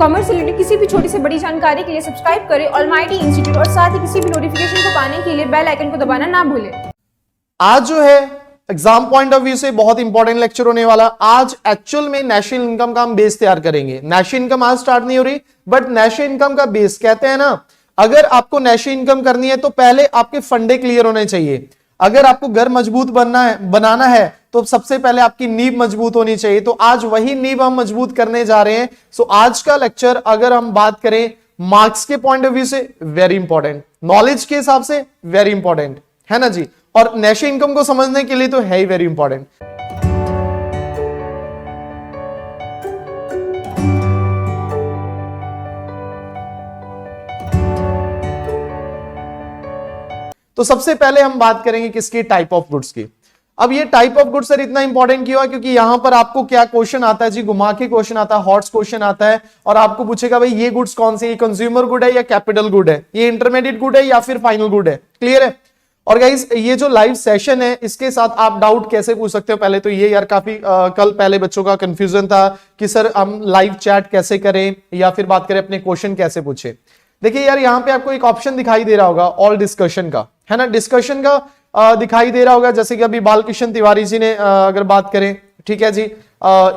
Commerce से related किसी भी छोटी से बड़ी जानकारी के लिए सब्सक्राइब करें ऑलमाइटी इंस्टीट्यूट और साथ ही किसी भी नोटिफिकेशन को पाने के लिए बेल आइकन को दबाना ना भूलें। आज जो है एग्जाम पॉइंट ऑफ व्यू से बहुत इंपॉर्टेंट लेक्चर होने वाला। आज एक्चुअल में नेशनल इनकम का हम बेस तैयार करेंगे। नेशनल इनकम आज स्टार्ट नहीं हो रही, बट नेशनल इनकम का बेस कहते हैं ना, अगर आपको नेशनल इनकम करनी है तो पहले आपके फंडे क्लियर होने चाहिए। अगर आपको घर मजबूत बनाना है तो सबसे पहले आपकी नींव मजबूत होनी चाहिए। तो आज वही नींव हम मजबूत करने जा रहे हैं। सो आज का लेक्चर अगर हम बात करें मार्क्स के पॉइंट ऑफ व्यू से वेरी इंपॉर्टेंट, नॉलेज के हिसाब से वेरी इंपॉर्टेंट है ना जी, और नेशनल इनकम को समझने के लिए तो है ही वेरी इंपॉर्टेंट। तो सबसे पहले हम बात करेंगे किसकी, टाइप ऑफ गुड्स की। अब ये टाइप ऑफ गुड्स सर इतना इंपॉर्टेंट क्यों है, क्योंकि यहां पर आपको क्या क्वेश्चन आता है जी, घुमा के क्वेश्चन आता है, हॉट्स क्वेश्चन आता है और आपको पूछेगा भाई ये गुड्स कौन सी, ये कंज्यूमर गुड है या कैपिटल गुड है, ये इंटरमीडिएट गुड है या फिर फाइनल गुड है। क्लियर है। और गाइस ये जो लाइव सेशन है इसके साथ आप डाउट कैसे पूछ सकते हो, पहले तो ये यार काफी कल पहले बच्चों का कंफ्यूजन था कि सर हम लाइव चैट कैसे करें या फिर बात करें अपने क्वेश्चन कैसे पूछे। देखिए यार यहाँ पे आपको एक ऑप्शन दिखाई दे रहा होगा ऑल डिस्कशन का, है ना, डिस्कशन का दिखाई दे रहा होगा। जैसे कि अभी बालकृष्ण तिवारी जी ने अगर बात करें, ठीक है जी,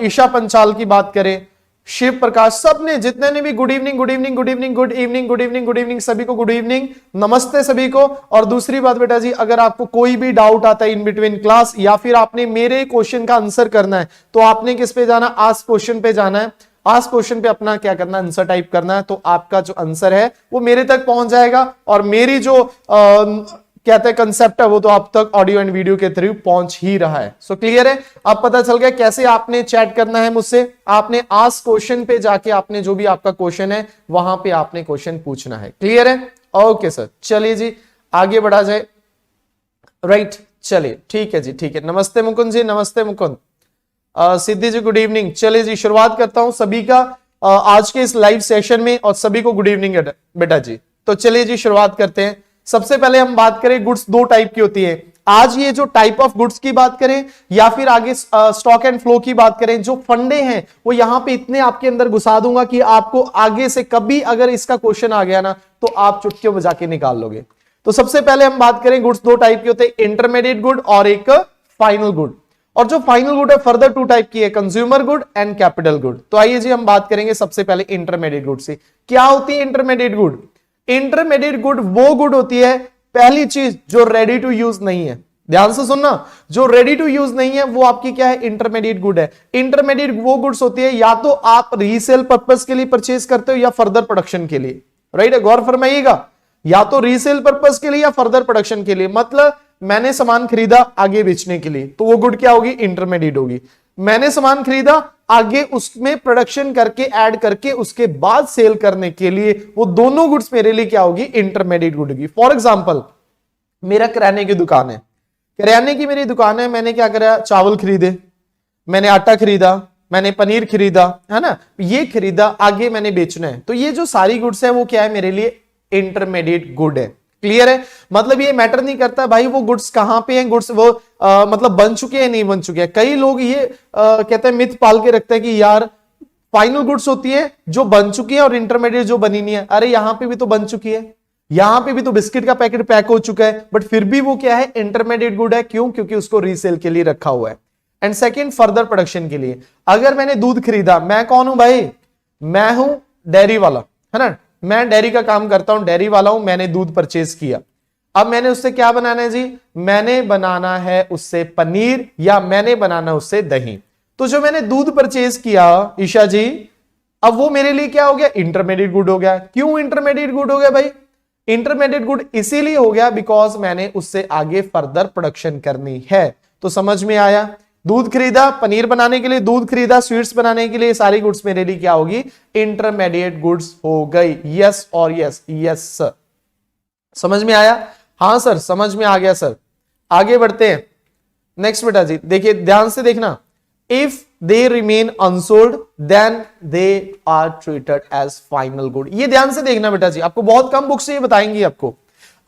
ईशा पंचाल की बात करें, शिव प्रकाश, सब ने जितने ने भी good evening good evening good evening good evening good evening good evening, सभी को गुड इवनिंग, नमस्ते सभी को। और दूसरी बात बेटा जी, अगर आपको कोई भी डाउट आता है इन बिटवीन क्लास या फिर आपने मेरे क्वेश्चन का आंसर करना है तो आपने किस पे जाना, आस्क क्वेश्चन पे जाना है। आस्क क्वेश्चन पे अपना क्या करना, आंसर टाइप करना है, तो आपका जो आंसर है वो मेरे तक पहुंच जाएगा और मेरी जो कहते हैं कंसेप्ट है वो तो आप तक ऑडियो एंड वीडियो के थ्रू पहुंच ही रहा है। सो क्लियर है, अब पता चल गया कैसे आपने चैट करना है मुझसे। आपने आस्क क्वेश्चन पे जाके आपने जो भी आपका क्वेश्चन है वहां पे आपने क्वेश्चन पूछना है। क्लियर है, ओके सर, चलिए जी आगे बढ़ा जाए। राइट, चलिए ठीक है जी, ठीक है। नमस्ते मुकुंद जी, नमस्ते मुकुंद। सिद्धि जी गुड इवनिंग। चलिए जी शुरुआत करता हूं सभी का आज के इस लाइव सेशन में और सभी को गुड इवनिंग बेटा जी। तो चलिए जी शुरुआत करते हैं। सबसे पहले हम बात करें, गुड्स दो टाइप की होती है। आज ये जो टाइप ऑफ गुड्स की बात करें या फिर आगे स्टॉक एंड फ्लो की बात करें, जो फंडे हैं वो यहां पे इतने आपके अंदर घुसा दूंगा कि आपको आगे से कभी अगर इसका क्वेश्चन आ गया ना तो आप चुटकियों बजा के निकाल लोगे। तो सबसे पहले हम बात करें, गुड्स दो टाइप के होते हैं, इंटरमीडिएट गुड और एक फाइनल गुड। और जो फाइनल गुड है फर्दर टू टाइप की है, consumer good and capital good. तो आइए जी हम बात करेंगे सबसे पहले इंटरमीडिएट गुड से। क्या होती है इंटरमीडिएट गुड? इंटरमीडिएट गुड वो गुड होती है, पहली चीज जो रेडी टू यूज नहीं है, ध्यान से सुनना, जो रेडी टू यूज नहीं है वो आपकी क्या है, इंटरमीडिएट गुड है। इंटरमीडिएट वो गुड्स होती है या तो आप रीसेल पर्पस के लिए परचेज करते हो या फर्दर प्रोडक्शन के लिए। राइट है, गौर फरमाइएगा, या तो रीसेल पर्पस के लिए या फर्दर प्रोडक्शन के लिए। मतलब मैंने सामान खरीदा आगे बेचने के लिए तो वो गुड क्या होगी, इंटरमीडिएट होगी। मैंने सामान खरीदा आगे उसमें प्रोडक्शन करके ऐड करके उसके बाद सेल करने के लिए, वो दोनों गुड्स मेरे लिए क्या होगी, इंटरमीडिएट गुड होगी। फॉर एग्जांपल मेरा किराने की दुकान है, किराने की मेरी दुकान है, मैंने क्या करा, चावल खरीदे, मैंने आटा खरीदा, मैंने पनीर खरीदा, है ना, ये खरीदा, आगे मैंने बेचना है, तो ये जो सारी गुड्स है वो क्या है, मेरे लिए इंटरमीडिएट गुड है। क्लियर है, मतलब ये मैटर नहीं करता भाई वो गुड्स कहां पे हैं, गुड्स वो मतलब बन चुके हैं नहीं बन चुके हैं। कई लोग ये कहते हैं मिथ पाल के रखते हैं कि यार फाइनल गुड्स होती है जो बन चुकी है और इंटरमीडिएट जो बनी नहीं है। अरे यहां पे भी तो बन चुकी है, यहां पे भी तो बिस्किट का पैकेट पैक हो चुका है, बट फिर भी वो क्या है, इंटरमीडिएट गुड है। क्यों? क्योंकि उसको रीसेल के लिए रखा हुआ है। एंड सेकेंड, फर्दर प्रोडक्शन के लिए। अगर मैंने दूध खरीदा, मैं कौन हूं भाई, मैं हूं डेयरी वाला, है ना, मैं डेयरी का काम करता हूं, डेयरी वाला हूं, मैंने दूध परचेज किया। अब मैंने उससे क्या बनाना है जी, मैंने बनाना है उससे पनीर या मैंने बनाना है उससे दही। तो जो मैंने दूध परचेज किया ईशा जी, अब वो मेरे लिए क्या हो गया, इंटरमीडिएट गुड हो गया। क्यों इंटरमीडिएट गुड हो गया भाई? इंटरमीडिएट गुड इसीलिए हो गया बिकॉज मैंने उससे आगे फर्दर प्रोडक्शन करनी है। तो समझ में आया, दूध खरीदा पनीर बनाने के लिए, दूध खरीदा स्वीट्स बनाने के लिए, सारी गुड्स मेरे लिए क्या होगी, इंटरमीडिएट गुड्स हो गई। यस और यस, यस सर, समझ में आया? हाँ सर समझ में आ गया सर। आगे बढ़ते हैं, नेक्स्ट बेटा जी देखिए ध्यान से देखना, if they remain unsold then they are treated as final good. ये ध्यान से देखना बेटा जी, आपको बहुत कम बुक्स ये बताएंगी आपको।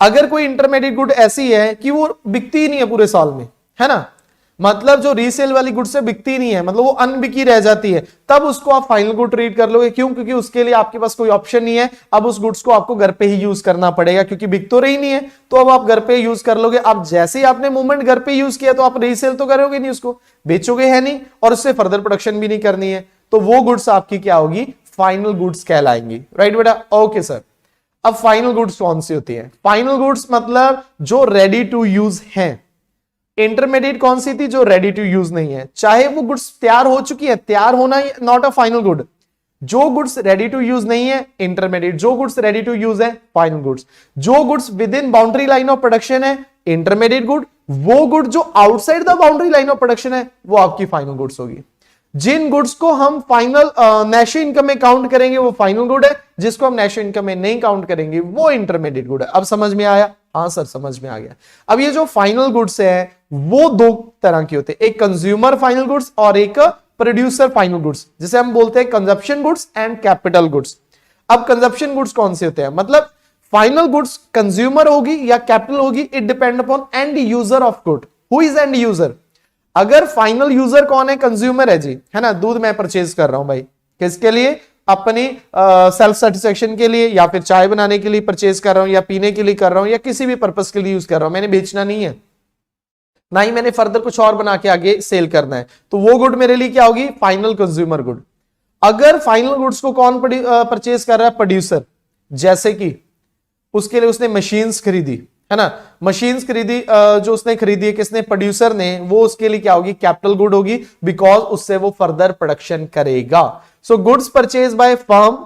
अगर कोई इंटरमीडिएट गुड ऐसी है कि वो बिकती ही नहीं है पूरे साल में, है ना, मतलब जो रीसेल वाली गुड्स से बिकती नहीं है, मतलब वो अनबिकी रह जाती है, तब उसको आप फाइनल गुड ट्रीट कर लोगे। क्यों? क्योंकि उसके लिए आपके पास कोई ऑप्शन नहीं है, अब उस गुड्स को आपको घर पे ही यूज करना पड़ेगा, क्योंकि बिक तो रही नहीं है, तो अब आप घर पे यूज कर लोगे। अब जैसे ही आपने मूवमेंट घर पे यूज किया तो आप रीसेल तो करोगे नहीं, उसको बेचोगे है नहीं, और उससे फर्दर प्रोडक्शन भी नहीं करनी है, तो वो गुड्स आपकी क्या होगी? फाइनल गुड्स कहलाएंगी। राइट बेटा? Okay sir. अब फाइनल गुड्स कौन सी होती है? फाइनल गुड्स मतलब जो रेडी टू यूज हैं। इंटरमीडिएट कौन सी थी? जो रेडी टू यूज नहीं है, चाहे वो गुड्स तैयार हो चुकी है, तैयार होना नॉट अ फाइनल गुड। जो गुड्स रेडी टू यूज नहीं है, इंटरमीडिएट। जो गुड्स रेडी टू यूज है, फाइनल गुड्स। जो goods with in boundary line of production है, इंटरमीडिएट गुड। वो गुड जो outside the boundary line of production है, वो आपकी फाइनल गुड्स होगी। जिन गुड्स को हम फाइनल नेशो इनकम में काउंट करेंगे वो फाइनल गुड है, जिसको हम नेशो इनकम में नहीं काउंट करेंगे वो इंटरमीडिएट गुड है। अब समझ में आया? हाँ सर समझ में आ गया। अब ये जो फाइनल गुड्स है वो दो तरह की होते हैं, एक कंज्यूमर फाइनल गुड्स और एक प्रोड्यूसर फाइनल गुड्स, जिसे हम बोलते हैं consumption goods and capital goods. अब कंजप्शन गुड्स कौन से होते हैं? मतलब फाइनल गुड्स कंज्यूमर होगी या कैपिटल होगी, it depend upon and user of good. Who is and user? अगर फाइनल यूजर कौन है? कंज्यूमर है जी, है ना। दूध मैं परचेज कर रहा हूं भाई, किसके लिए? अपनी सेल्फ सेटिस्फेक्शन के लिए, या फिर चाय बनाने के लिए परचेज कर रहा हूं, या पीने के लिए कर रहा हूं, या किसी भी पर्पस के लिए यूज कर रहा हूं। मैंने बेचना नहीं है, ना ही मैंने फर्दर कुछ और बना के आगे सेल करना है, तो वो गुड मेरे लिए क्या होगी? Final consumer good. अगर फाइनल गुड्स को कौन परचेज कर रहा है? प्रोड्यूसर। जैसे कि उसके लिए उसने मशीन्स खरीदी, है ना, मशीन्स खरीदी, जो उसने खरीदी है किसने? प्रोड्यूसर ने। वो उसके लिए क्या होगी? कैपिटल गुड होगी, बिकॉज उससे वो फर्दर प्रोडक्शन करेगा। So goods purchase by firm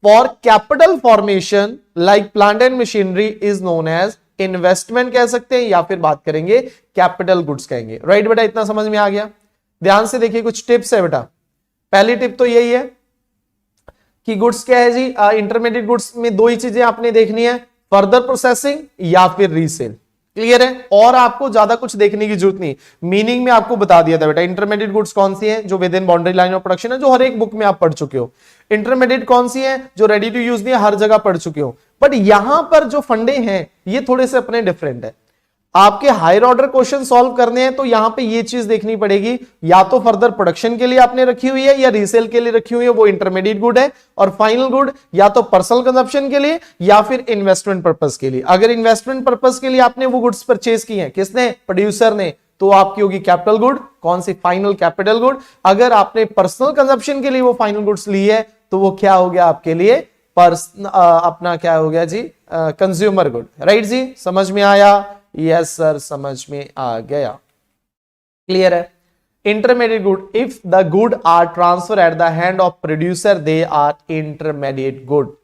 for capital formation like plant and machinery is known as investment कह सकते हैं, या फिर बात करेंगे कैपिटल गुड्स कहेंगे। राइट बेटा? इतना समझ में आ गया? ध्यान से देखिए, कुछ टिप्स है बेटा। पहली टिप तो यही है कि गुड्स क्या है जी? इंटरमीडिएट गुड्स में दो ही चीजें आपने देखनी है, फर्दर प्रोसेसिंग या फिर रीसेल। क्लियर है? और आपको ज्यादा कुछ देखने की जरूरत नहीं। मीनिंग में आपको बता दिया था बेटा, इंटरमीडिएट गुड्स कौन सी है? जो with in boundary line of production है, जो हर एक बुक में आप पढ़ चुके हो। इंटरमीडिएट कौन सी है? जो रेडी टू यूज नहीं है, हर जगह पढ़ चुके हो। बट यहां पर जो फंडे हैं ये थोड़े से अपने डिफरेंट है। आपके हायर ऑर्डर क्वेश्चन सॉल्व करने हैं तो यहां पे ये चीज देखनी पड़ेगी, या तो फर्दर प्रोडक्शन के लिए आपने रखी हुई है या रीसेल के लिए रखी हुई है, वो इंटरमीडिएट गुड है। और फाइनल गुड या तो पर्सनल कंजप्शन के लिए या फिर इन्वेस्टमेंट पर्पस के लिए। अगर इन्वेस्टमेंट पर्पस के लिए आपने वो गुड्स परचेज की हैं, किसने? प्रोड्यूसर ने, तो आपकी होगी कैपिटल गुड। कौन सी? Final capital good. अगर आपने पर्सनल कंजप्शन के लिए वो फाइनल गुड्स ली है तो वो क्या हो गया आपके लिए? अपना क्या हो गया जी? Consumer good. राइट जी? समझ में आया? यस सर समझ में आ गया। क्लियर है? Intermediate good, if the good are transfer at the hand of producer they are intermediate good.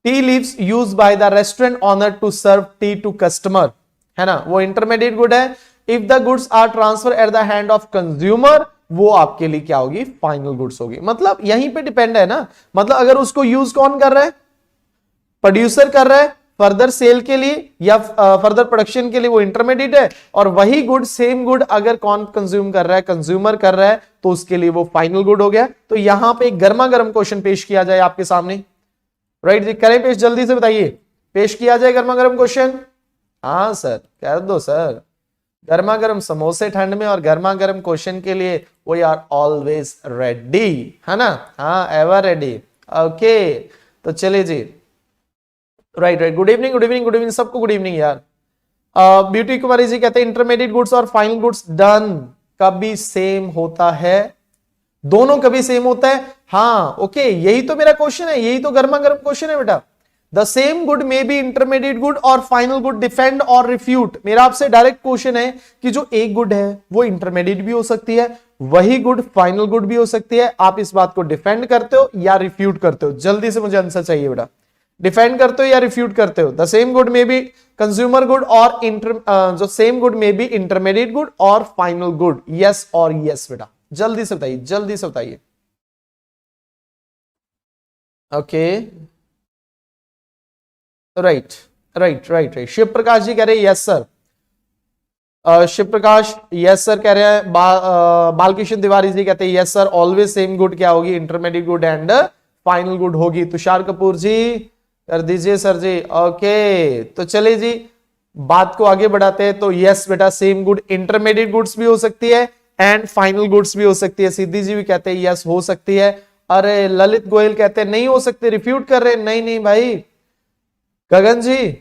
Tea leaves use by the restaurant owner to serve tea to customer, है ना, वो intermediate good है। If the goods are transfer at the hand of consumer, वो आपके लिए क्या होगी? Final goods होगी। मतलब यहीं पे डिपेंड है ना, मतलब अगर उसको यूज कौन कर रहा है? प्रोड्यूसर कर रहा है फर्दर सेल के लिए या फर्दर प्रोडक्शन के लिए, वो इंटरमीडिएट है। और वही गुड, सेम गुड अगर कौन कंज्यूम कर रहा है? कंज्यूमर कर रहा है, तो उसके लिए वो फाइनल गुड हो गया। तो यहां पे एक गर्मा गर्म क्वेश्चन पेश किया जाए आपके सामने। राइट जी? करें पेश, जल्दी से बताइए, पेश किया जाए गर्मा गर्म क्वेश्चन? हाँ सर कर दो सर। गर्मा गर्म समोसे ठंड में और गर्मा गर्म क्वेश्चन के लिए वी आर ऑलवेज रेडी, है ना? हाँ एवर रेडी। ओके तो चलिए जी। Right right, good evening good evening good evening सबको, गुड इवनिंग यार। ब्यूटी कुमारी जी कहते हैं इंटरमीडिएट गुड्स और फाइनल गुड्स डन कभी सेम होता है? दोनों कभी सेम होता है? हाँ ओके, यही तो मेरा क्वेश्चन है, यही तो गर्मा गर्म क्वेश्चन है बेटा। The same good may be intermediate good और फाइनल गुड, डिफेंड और रिफ्यूट। मेरा आपसे डायरेक्ट क्वेश्चन है कि जो एक गुड है वो इंटरमीडिएट भी हो सकती है, वही गुड फाइनल गुड भी हो सकती है। आप इस बात को डिफेंड करते हो या रिफ्यूट करते हो? जल्दी से मुझे आंसर चाहिए बेटा। डिफेंड करते हो या रिफ्यूट करते हो? The same good may be consumer good और जो same good may be intermediate good और फाइनल गुड, यस और यस बेटा। जल्दी से बताइए, जल्दी से बताइए। Okay right right right right. Shiv Prakash ji कह रहे हैं yes sir. Shiv Prakash yes sir कह रहे हैं। बालकृष्ण तिवारी जी कहते हैं yes sir, always same good क्या होगी? Intermediate good and final good होगी। तुषार कपूर जी कर दीजिए सर जी। ओके तो चलिए जी, बात को आगे बढ़ाते हैं तो यस बेटा सेम गुड इंटरमीडिएट गुड्स भी हो सकती है एंड फाइनल गुड्स भी हो सकती है। सिद्धि जी भी कहते हैं यस हो सकती है। अरे ललित गोयल कहते हैं नहीं हो सकते, रिफ्यूट कर रहे हैं। नहीं नहीं भाई, गगन जी,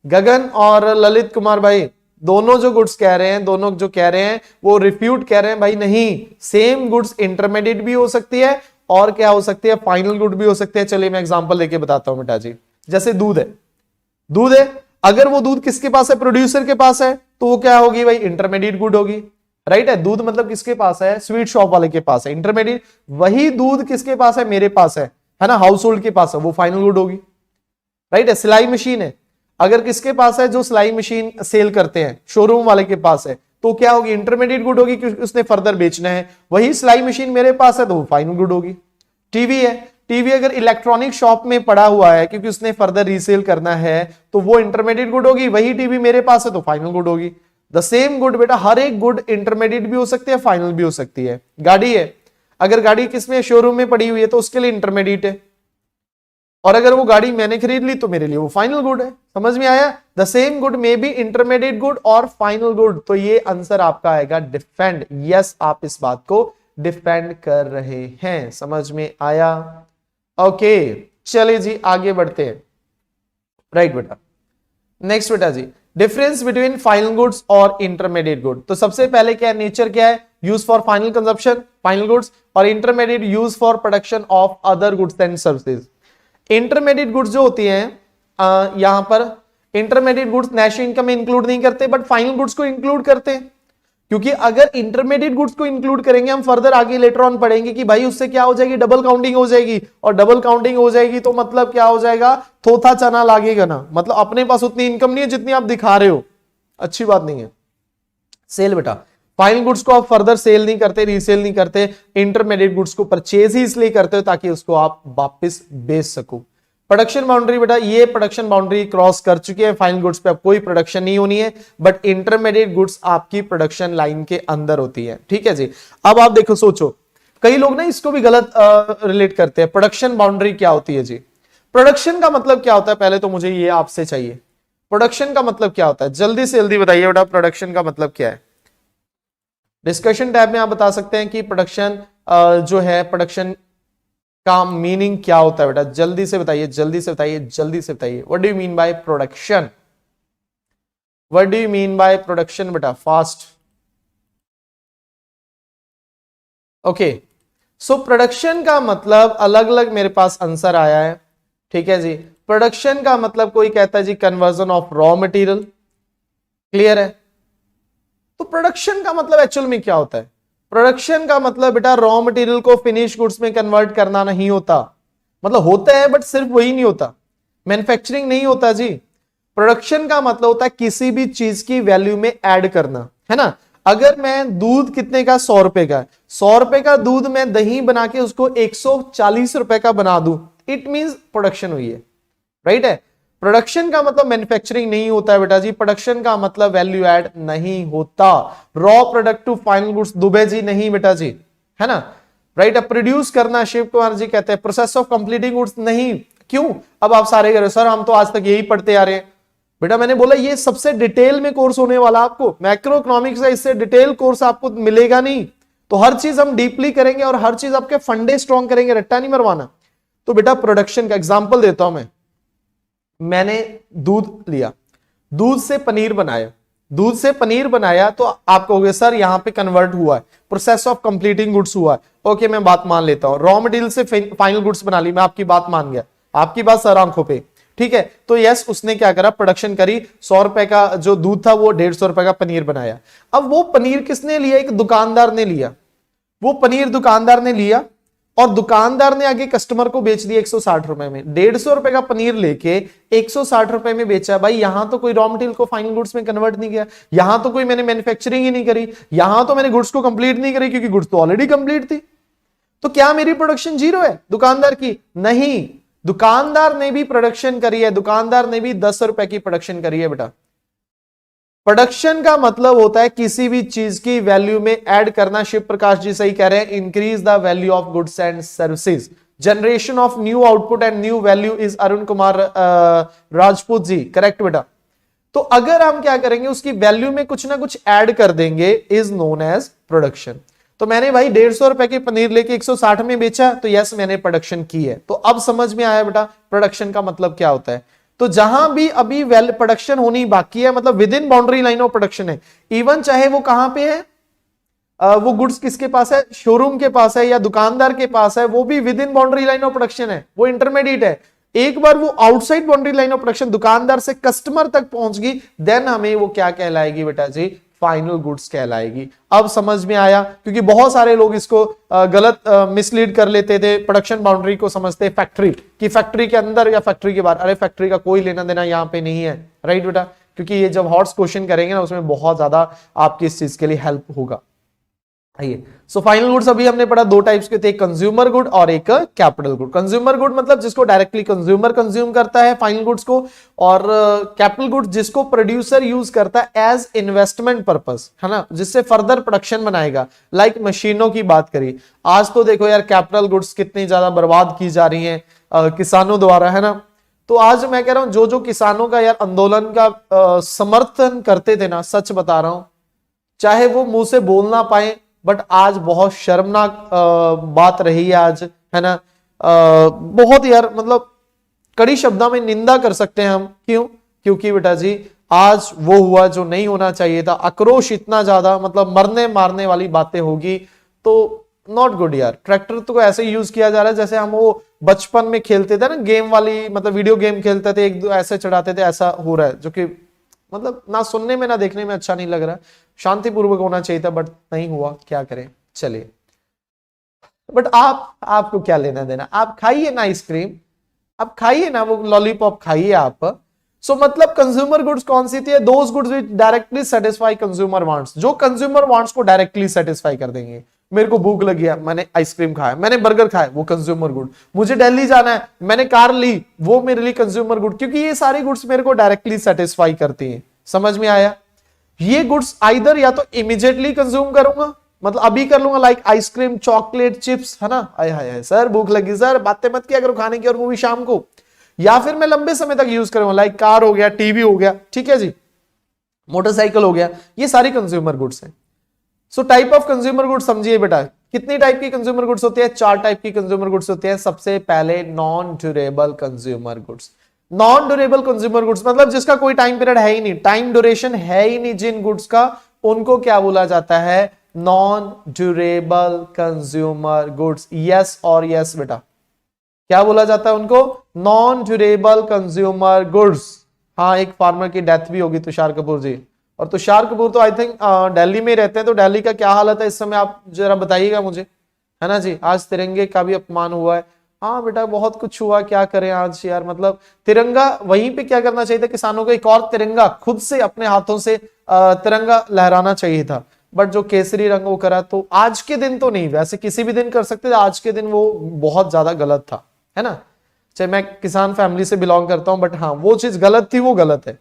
गगन और ललित कुमार भाई दोनों जो गुड्स कह रहे हैं, दोनों जो कह रहे हैं वो रिफ्यूट कह रहे हैं भाई नहीं, सेम गुड्स इंटरमीडिएट भी हो सकती है और क्या हो सकती है फाइनल गुड भी हो सकते हैं। चलिए मैं एग्जांपल लेके बताता हूं बेटा जी। जैसे दूध है, दूध है, अगर वो दूध किसके पास है, प्रोड्यूसर के पास है, तो वो क्या होगी भाई इंटरमीडिएट गुड होगी। राइट है, दूध मतलब किसके पास है, स्वीट शॉप वाले के पास है, इंटरमीडिएट। वही दूध किसके पास है, मेरे पास है ना, हाउस होल्ड के पास है, वो फाइनल गुड होगी। राइट है, सिलाई मशीन है, अगर किसके पास है, जो सिलाई मशीन सेल करते हैं शोरूम वाले के पास है, तो क्या होगी इंटरमीडिएट गुड होगी क्योंकि उसने फर्दर बेचना है। वही सिलाई मशीन मेरे पास है तो वो फाइनल गुड होगी। टीवी है, टीवी अगर इलेक्ट्रॉनिक शॉप में पड़ा हुआ है क्योंकि उसने फर्दर रीसेल करना है तो वो इंटरमीडिएट गुड होगी। वही टीवी मेरे पास है तो फाइनल गुड होगी। द सेम गुड बेटा, हर एक गुड इंटरमीडिएट भी हो सकती है, फाइनल भी हो सकती है। गाड़ी है, अगर गाड़ी किसमें शोरूम में पड़ी हुई है तो उसके लिए इंटरमीडिएट है, और अगर वो गाड़ी मैंने खरीद ली तो मेरे लिए वो फाइनल गुड है। समझ में आया, the same good may be intermediate good और फाइनल गुड। तो ये आंसर आपका आएगा डिफेंड। यस, आप इस बात को डिफेंड कर रहे हैं। समझ में आया, ओके चलिए जी आगे बढ़ते हैं। राइट बेटा, नेक्स्ट बेटा जी, डिफरेंस बिटवीन फाइनल गुड्स और इंटरमीडिएट गुड। तो सबसे पहले क्या है, नेचर क्या है, use for final consumption final goods, और intermediate use for production of other goods and services. Intermediate goods जो होती हैं यहां पर इंटरमीडिएट गुड्स नेशनल इनकम में इंक्लूड नहीं करते बट फाइनल गुड्स को इंक्लूड करते हैं, क्योंकि अगर इंटरमीडिएट गुड्स को इंक्लूड करेंगे हम फर्दर आगे लेटर ऑन पढ़ेंगे कि भाई उससे क्या हो जाएगी, डबल काउंटिंग हो जाएगी, और डबल काउंटिंग हो जाएगी तो मतलब क्या हो जाएगा, थोथा चना लागेगा ना, मतलब अपने पास उतनी इनकम नहीं है जितनी आप दिखा रहे हो, अच्छी बात नहीं है। सेल बेटा, फाइनल गुड्स को आप फर्दर सेल नहीं करते, रीसेल नहीं करते, इंटरमीडिएट गुड्स को परचेज ही इसलिए करते हो ताकि उसको आप वापस बेच सको। प्रोडक्शन बाउंड्री बेटा, ये प्रोडक्शन बाउंड्री क्रॉस कर चुके हैं, फाइनल गुड्स पे अब कोई प्रोडक्शन नहीं होनी है, बट इंटरमीडिएट गुड्स आपकी प्रोडक्शन लाइन के अंदर होती है। ठीक है जी, अब आप देखो सोचो, कई लोग ना इसको भी गलत रिलेट करते हैं। प्रोडक्शन बाउंड्री क्या होती है जी, प्रोडक्शन का मतलब क्या होता है, पहले तो मुझे ये आपसे चाहिए, प्रोडक्शन का मतलब क्या होता है, जल्दी से जल्दी बताइए बेटा, प्रोडक्शन का मतलब क्या है। डिस्कशन टैब में आप बता सकते हैं कि प्रोडक्शन जो है, प्रोडक्शन का मीनिंग क्या होता है बेटा, जल्दी से बताइए, जल्दी से बताइए, जल्दी से बताइए। What do you mean by production, what do you mean by production बेटा, फास्ट। ओके, सो प्रोडक्शन का मतलब अलग अलग मेरे पास आंसर आया है। ठीक है जी, प्रोडक्शन का मतलब कोई कहता है जी conversion of raw material, clear है। तो प्रोडक्शन का मतलब एक्चुअल में क्या होता है, प्रोडक्शन का मतलब बेटा रॉ मटेरियल को फिनिश गुड्स में कन्वर्ट करना नहीं होता, मतलब होता है बट सिर्फ वही नहीं होता, मैन्युफैक्चरिंग नहीं होता जी। प्रोडक्शन का मतलब होता है किसी भी चीज की वैल्यू में ऐड करना, है ना। अगर मैं दूध कितने का, 100 रुपए का, 100 रुपए का दूध मैं दही बना के उसको 140 रुपए का बना दूं, इट मींस प्रोडक्शन हुई है। राइट है, प्रोडक्शन का मतलब मैन्युफैक्चरिंग नहीं होता है बेटा जी, प्रोडक्शन का मतलब वैल्यू ऐड नहीं होता। Raw product to final goods Dubey ji नहीं बेटा जी, है ना। राइट, अब प्रोड्यूस करना शिव कुमार जी कहते हैं, प्रोसेस ऑफ कंप्लीटिंग गुड्स नहीं। क्यों, अब आप सारे कह रहे हो सर हम तो आज तक यही पढ़ते आ रहे हैं। बेटा मैंने बोला ये सबसे डिटेल में कोर्स होने वाला, आपको मैक्रो इकोनॉमिक्स है, इससे डिटेल कोर्स आपको मिलेगा नहीं, तो हर चीज हम डीपली करेंगे और हर चीज आपके फंडे स्ट्रॉन्ग करेंगे, रट्टा नहीं मरवाना। तो बेटा प्रोडक्शन का एग्जांपल देता हूं मैंने दूध लिया, दूध से पनीर बनाया, दूध से पनीर बनाया तो आप कहोगे सर यहां पे कन्वर्ट हुआ है, प्रोसेस ऑफ कंप्लीटिंग गुड्स हुआ है। ओके मैं बात मान लेता हूं, रॉ मटेरियल से फाइनल गुड्स बना ली, मैं आपकी बात मान गया, आपकी बात सर आंखों पे, ठीक है। तो यस उसने क्या करा, प्रोडक्शन करी, 100 रुपए का जो दूध था वो 150 रुपए का पनीर बनाया। अब वो पनीर किसने लिया, एक दुकानदार ने लिया, वो पनीर दुकानदार ने लिया और दुकानदार ने आगे कस्टमर को बेच दिया 160 रुपए में। 150 रुपए का पनीर लेके 160 रुपए में बेचा। भाई यहां तो कोई रॉ मटेरियल को फाइनल गुड्स में कन्वर्ट नहीं किया, यहां तो कोई मैंने मैन्युफैक्चरिंग ही नहीं करी, यहां तो मैंने गुड्स को कंप्लीट नहीं करी क्योंकि गुड्स तो ऑलरेडी कंप्लीट थी। तो क्या मेरी प्रोडक्शन जीरो है दुकानदार की? नहीं, दुकानदार ने भी प्रोडक्शन करी है, दुकानदार ने भी 10 रुपए की प्रोडक्शन करी है बेटा। प्रोडक्शन का मतलब होता है किसी भी चीज की वैल्यू में ऐड करना। शिव प्रकाश जी सही कह रहे हैं, increase the value of goods and services, generation of new output and new value is Arun Kumar Rajput ji, correct बेटा। तो अगर हम क्या करेंगे, उसकी वैल्यू में कुछ ना कुछ ऐड कर देंगे, इज नोन एज प्रोडक्शन। तो मैंने भाई 150 रुपए की पनीर लेके 160 में बेचा, तो यस मैंने प्रोडक्शन की है। तो अब समझ में आया बेटा प्रोडक्शन का मतलब क्या होता है। तो जहां भी अभी वेल प्रोडक्शन होनी बाकी है, मतलब with in boundary line of production है, इवन चाहे वो कहां पे है, वो गुड्स किसके पास है, शोरूम के पास है या दुकानदार के पास है, वो भी with in boundary line of production है, वो इंटरमीडिएट है। एक बार वो outside boundary line of production दुकानदार से कस्टमर तक पहुंच गई, देन हमें वो क्या कहलाएगी बेटा जी, फाइनल गुड्स कहलाएगी। अब समझ में आया, क्योंकि बहुत सारे लोग इसको गलत मिसलीड कर लेते थे, प्रोडक्शन बाउंड्री को समझते फैक्ट्री की, फैक्ट्री के अंदर या फैक्ट्री के बाहर। अरे फैक्ट्री का कोई लेना देना यहाँ पे नहीं है, राइट बेटा, क्योंकि ये जब हॉट्स क्वेश्चन करेंगे ना, उसमें बहुत ज्यादा आपकी इस चीज के लिए हेल्प होगा। आइए, सो फाइनल गुड्स अभी हमने पढ़ा दो टाइप्स के थे, एक कंज्यूमर गुड और एक कैपिटल गुड। कंज्यूमर गुड मतलब जिसको डायरेक्टली कंज्यूमर कंज्यूम करता है फाइनल गुड्स को, और कैपिटल गुड जिसको प्रोड्यूसर यूज करता है एज इन्वेस्टमेंट पर्पस, है ना, जिससे फर्दर प्रोडक्शन बनाएगा। लाइक मशीनों की बात करी, आज तो देखो यार कैपिटल गुड्स कितनी ज्यादा बर्बाद की जा रही है किसानों द्वारा, है ना। तो आज मैं कह रहा हूं जो किसानों का यार आंदोलन का समर्थन करते थे ना, सच बता रहा हूं, चाहे वो मुंह से बोल ना पाए, बट आज बहुत शर्मनाक बात रही है आज, है ना। बहुत यार मतलब कड़ी शब्दों में निंदा कर सकते हैं हम, क्यों, क्योंकि बेटा जी आज वो हुआ जो नहीं होना चाहिए था। आक्रोश इतना ज्यादा, मतलब मरने मारने वाली बातें होगी, तो नॉट गुड यार। ट्रैक्टर तो ऐसे यूज किया जा रहा है जैसे हम वो बचपन में खेलते थे ना गेम वाली, मतलब वीडियो गेम खेलते थे, एक दो ऐसे चढ़ाते थे, ऐसा हो रहा है, जो कि मतलब ना सुनने में ना देखने में अच्छा नहीं लग रहा। शांतिपूर्वक होना चाहिए था, बट नहीं हुआ, क्या करें, चलिए। बट आपको क्या लेना देना, आप खाइए ना आइसक्रीम, आप खाइए ना वो लॉलीपॉप खाइए आप। सो मतलब कंज्यूमर गुड्स कौन सी थी, those goods which directly satisfy consumer wants, जो कंज्यूमर वांट्स को डायरेक्टली सेटिस्फाई कर देंगे। मेरे को भूख लगी है, मैंने आइसक्रीम खाया, मैंने बर्गर खाया, वो कंज्यूमर गुड। मुझे दिल्ली जाना है, मैंने कार ली, वो मेरे लिए कंज्यूमर गुड, क्योंकि ये सारी गुड्स मेरे को डायरेक्टली सेटिस्फाई करती हैं। समझ में आया। ये गुड्स आइदर या तो इमीडिएटली कंज्यूम करूंगा, मतलब अभी कर लूंगा, लाइक आइसक्रीम, चॉकलेट, चिप्स, है ना। आय हाय सर भूख लगी सर, बातें मत किया करो खाने की, और वो भी शाम को। या फिर मैं लंबे समय तक यूज करूंगा, लाइक कार हो गया, टीवी हो गया, ठीक है जी, मोटरसाइकिल हो गया, ये सारी कंज्यूमर गुड्स हैं। So type of consumer goods समझिए बेटा, कितनी टाइप की कंज्यूमर गुड्स होती है, 4 टाइप की कंज्यूमर गुड्स होती है। सबसे पहले non durable consumer goods. Non durable consumer goods मतलब जिसका कोई टाइम पीरियड है ही नहीं, टाइम ड्यूरेशन है ही नहीं जिन गुड्स का, उनको क्या बोला जाता है, non durable consumer goods. Yes और यस बेटा, क्या बोला जाता है उनको, नॉन ड्यूरेबल कंज्यूमर गुड्स। हाँ, एक फार्मर की डेथ भी होगी, तुषार कपूर जी, और तुषार कपूर तो आई थिंक दिल्ली में रहते हैं, तो दिल्ली का क्या हालत है इस समय आप जरा बताइएगा मुझे, है ना जी। आज तिरंगे का भी अपमान हुआ है। हाँ बेटा, बहुत कुछ हुआ, क्या करें आज यार, मतलब तिरंगा वहीं पे क्या करना चाहिए था, किसानों को एक और तिरंगा खुद से अपने हाथों से तिरंगा लहराना चाहिए था, बट जो केसरी रंग वो करा। तो आज के दिन तो नहीं, वैसे किसी भी दिन कर सकते थे, आज के दिन वो बहुत ज्यादा गलत था, है ना। चाहे मैं किसान फैमिली से बिलोंग करता हूं, बट हाँ वो चीज गलत थी, वो गलत है।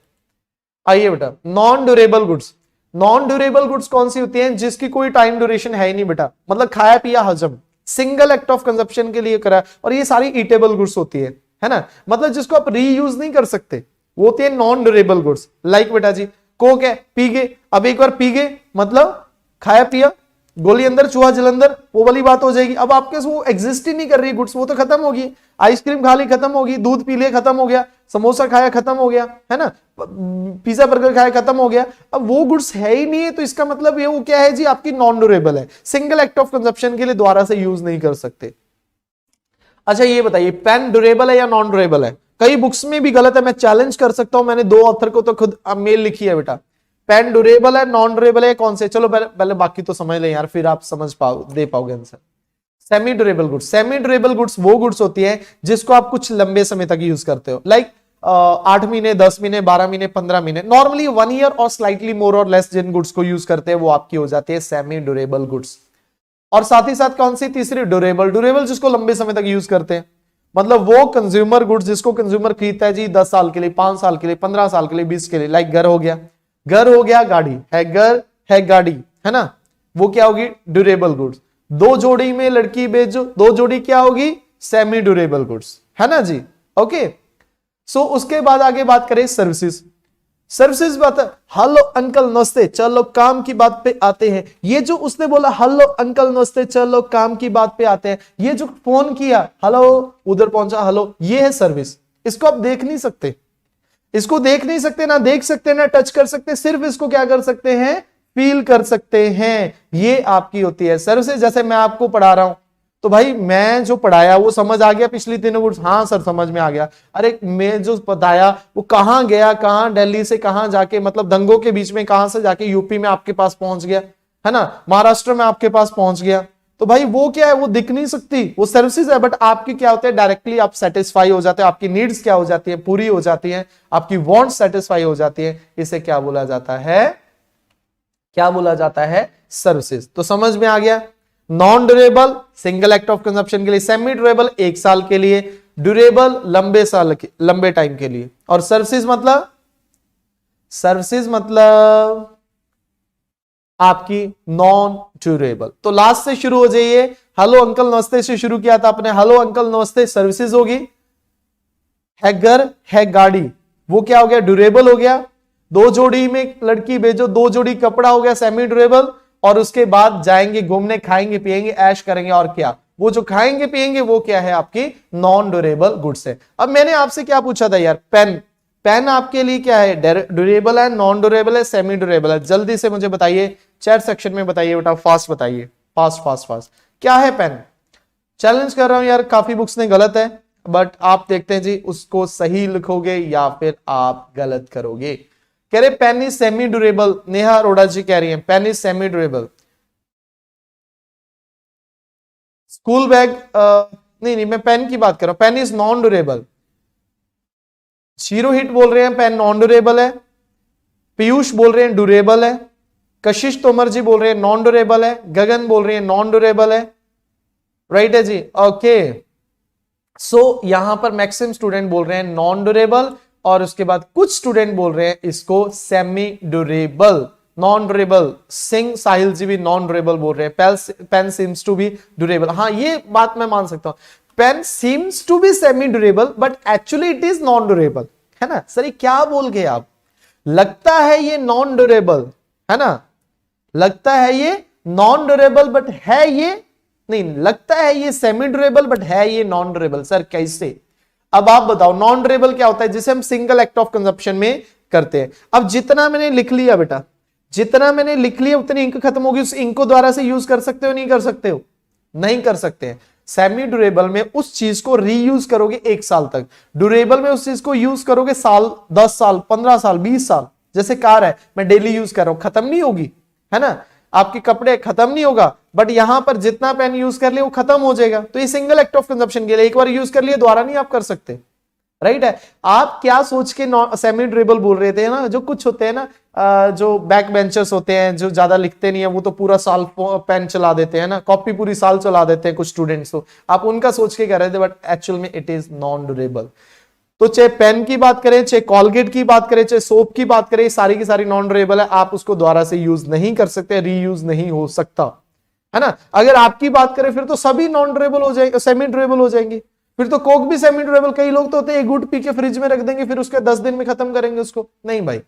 आइए बेटा, non durable goods. Non durable goods कौन सी होती हैं, जिसकी कोई टाइम ड्यूरेशन है ही नहीं बेटा, मतलब खाया पिया हजम, सिंगल एक्ट ऑफ कंजप्शन के लिए करा, और ये सारी ईटेबल गुड्स होती है ना, मतलब जिसको आप रीयूज नहीं कर सकते, वो होती है नॉन ड्यूरेबल गुड्स। लाइक बेटा जी कोक है, पी गए, अब एक बार पी गए मतलब खाया पिया, गोली अंदर चूहा जलंधर, वो वाली बात हो जाएगी। अब आपके वो एग्जिस्ट ही नहीं कर रही गुड्स, वो तो खत्म होगी। आइसक्रीम खा ली, खत्म होगी, दूध पी लिया, खत्म हो गया, समोसा खाया, खत्म हो गया, है ना, पिज्जा बर्गर खाया, खत्म हो गया। अब वो गुड्स है ही नहीं है, तो इसका मतलब ये वो क्या है जी, आपकी नॉन ड्यूरेबल है, सिंगल एक्ट ऑफ कंजप्शन के लिए दोबारा से यूज नहीं कर सकते। अच्छा ये बताइए, पेन ड्यूरेबल है या नॉन ड्यूरेबल है? कई बुक्स में भी गलत है, मैं चैलेंज कर सकता हूं, मैंने 2 ऑथर को तो खुद मेल लिखी है बेटा। पेन ड्यूरेबल है, नॉन ड्यूरेबल है, कौन से? चलो पहले बाकी तो समझ ले यार, फिर आप समझ दे पाओगे answer. Semi durable goods. Semi durable goods वो गुड्स होती है जिसको आप कुछ लंबे समय तक यूज करते हो, लाइक 8 महीने, 10 महीने, 12 महीने, 15 महीने, नॉर्मली 1 ईयर और स्लाइटली मोर और लेस जिन गुड्स को यूज करते हैं वो आपकी हो जाती है सेमी ड्यूरेबल गुड्स। और साथ ही साथ कौन सी तीसरी? ड्यूरेबल। ड्यूरेबल जिसको लंबे समय तक यूज करते हैं, मतलब वो कंज्यूमर गुड्स जिसको कंज्यूमर खरीदता है जी 10 साल के लिए, 5 साल के लिए, 15 साल के लिए, 20 के लिए। लाइक घर हो गया, घर हो गया, गाड़ी है, घर है, गाड़ी है ना, वो क्या होगी? Durable goods. 2 जोड़ी में लड़की बेचो, 2 जोड़ी क्या होगी? सेमी ड्यूरेबल गुड्स, है ना जी। ओके, सो उसके बाद आगे बात करें सर्विसेज। सर्विसेज बात है, हेलो अंकल नमस्ते चलो काम की बात पे आते हैं। ये जो उसने बोला हेलो अंकल नमस्ते चलो काम की बात पे आते हैं, ये जो फोन किया हेलो उधर पहुंचा हेलो, ये है सर्विस। इसको आप देख नहीं सकते, इसको देख नहीं सकते, ना देख सकते ना टच कर सकते, सिर्फ इसको क्या कर सकते हैं, फील कर सकते हैं। ये आपकी होती है सर्विसेज। जैसे मैं आपको पढ़ा रहा हूं तो भाई मैं जो पढ़ाया वो समझ आ गया पिछली तीनों गुड्स, हाँ सर समझ में आ गया। अरे मैं जो बताया वो कहां गया, कहां दिल्ली से कहां जाके, मतलब दंगों के बीच में कहां से जाके यूपी में आपके पास पहुंच गया, है ना, महाराष्ट्र में आपके पास पहुंच गया। तो भाई वो क्या है, वो दिख नहीं सकती, वो सर्विसेज है। बट आपकी क्या होता है, डायरेक्टली आप सेटिस्फाई हो जाते हैं, आपकी नीड्स क्या हो जाती है, पूरी हो जाती है, आपकी वांट सेटिस्फाई हो जाती है। इसे क्या बोला जाता है, क्या बोला जाता है, सर्विसेज। तो समझ में आ गया। Non durable single act of consumption के लिए, सेमी ड्यूरेबल 1 साल के लिए, ड्यूरेबल लंबे टाइम के लिए। और सर्विसेज मतलब आपकी नॉन ड्यूरेबल। तो लास्ट से शुरू हो जाइए, हेलो अंकल नमस्ते से शुरू किया था आपने, हेलो अंकल नमस्ते सर्विसेज होगी। है घर है गाड़ी, वो क्या हो गया, ड्यूरेबल हो गया। 2 जोड़ी में लड़की भेजो, 2 जोड़ी कपड़ा हो गया सेमी ड्यूरेबल। और उसके बाद जाएंगे घूमने, खाएंगे पिएंगे ऐश करेंगे, और क्या, वो जो खाएंगे पिएंगे वो क्या है, आपकी नॉन ड्यूरेबल गुड्स है। अब मैंने आपसे क्या पूछा था यार, पेन आपके लिए क्या है, ड्यूरेबल है, नॉन ड्यूरेबल है, सेमी ड्यूरेबल है? जल्दी से मुझे बताइए, चैट सेक्शन में बताइए बेटा, फास्ट बताइए, फास्ट क्या है पेन। चैलेंज कर रहा हूं यार, काफी बुक्स ने गलत है, बट आप देखते हैं जी उसको सही लिखोगे या फिर आप गलत करोगे। कह रहे pen is semi durable, Neha Arora ji कह रही हैं pen is semi durable. School bag नहीं मैं पेन की बात कर रहा हूं, pen is non durable. Zero hit बोल रहे हैं पेन नॉन ड्यूरेबल है, पीयूष बोल रहे हैं ड्यूरेबल है, कशिश तोमर जी बोल रहे हैं नॉन ड्यूरेबल है, गगन बोल रहे हैं नॉन ड्यूरेबल है, राइट है जी, ओके। सो यहां पर मैक्सिमम स्टूडेंट बोल रहे हैं नॉन ड्यूरेबल, और उसके बाद कुछ स्टूडेंट बोल रहे हैं इसको semi durable, non durable. Singh Sahil ji भी नॉन ड्यूरेबल बोल रहे हैं, pen seems to be durable. हाँ ये बात मैं मान सकता हूं, pen seems to be semi durable but actually it is non durable, है ना। सर ये क्या बोल गए आप, लगता है ये नॉन ड्यूरेबल, है ना, लगता है ये नॉन ड्यूरेबल बट है ये नहीं, लगता है ये सेमी ड्यूरेबल बट है ये नॉन ड्यूरेबल। सर कैसे, अब आप बताओ नॉन ड्यूरेबल क्या होता है, जिसे हम सिंगल एक्ट ऑफ कंजप्शन में करते हैं। अब जितना मैंने लिख लिया बेटा, जितना मैंने लिख लिया उतनी इंक खत्म होगी, उस इंक को दोबारा से यूज कर सकते हो, नहीं कर सकते हो, नहीं कर सकते हैं। सेमी ड्यूरेबल में उस चीज को रीयूज करोगे 1 साल तक, ड्यूरेबल में उस चीज को यूज करोगे साल, 10 साल, 15 साल, 20 साल। जैसे कार है, मैं डेली यूज कर रहा हूं, खत्म नहीं होगी, है ना, आपके कपड़े खत्म नहीं होगा, बट यहां पर जितना पेन यूज कर लिया वो खत्म हो जाएगा। तो ये सिंगल एक्ट ऑफ कंजप्शन के लिए, एक बार यूज कर लिए दोबारा नहीं आप कर सकते, राइट है। आप क्या सोच के सेमी ड्यूरेबल बोल रहे थे ना, जो कुछ होते हैं ना, जो बैक बेंचर्स होते हैं जो ज्यादा लिखते नहीं है, वो तो पूरा साल पेन चला देते हैं ना, कॉपी पूरी साल चला देते हैं कुछ स्टूडेंट्स, तो आप उनका सोच के कह रहे थे, बट एक्चुअल में इट इज नॉन ड्यूरेबल। तो चाहे पेन की बात करें, चाहे कॉलगेट की बात करें, चाहे सोप की बात करें, सारी की सारी नॉन ड्यूरेबल है, आप उसको दोबारा से यूज नहीं कर सकते, रीयूज नहीं हो सकता, है ना। अगर आपकी बात करें फिर तो सभी नॉन ड्यूरेबल हो जाएंगे, सेमी ड्यूरेबल हो जाएंगे, फिर तो कोक भी सेमी ड्यूरेबल। कई लोग तो होते हैं एक घूंट पी के फ्रिज में रख देंगे, फिर उसके 10 दिन में खत्म करेंगे उसको, नहीं भाई,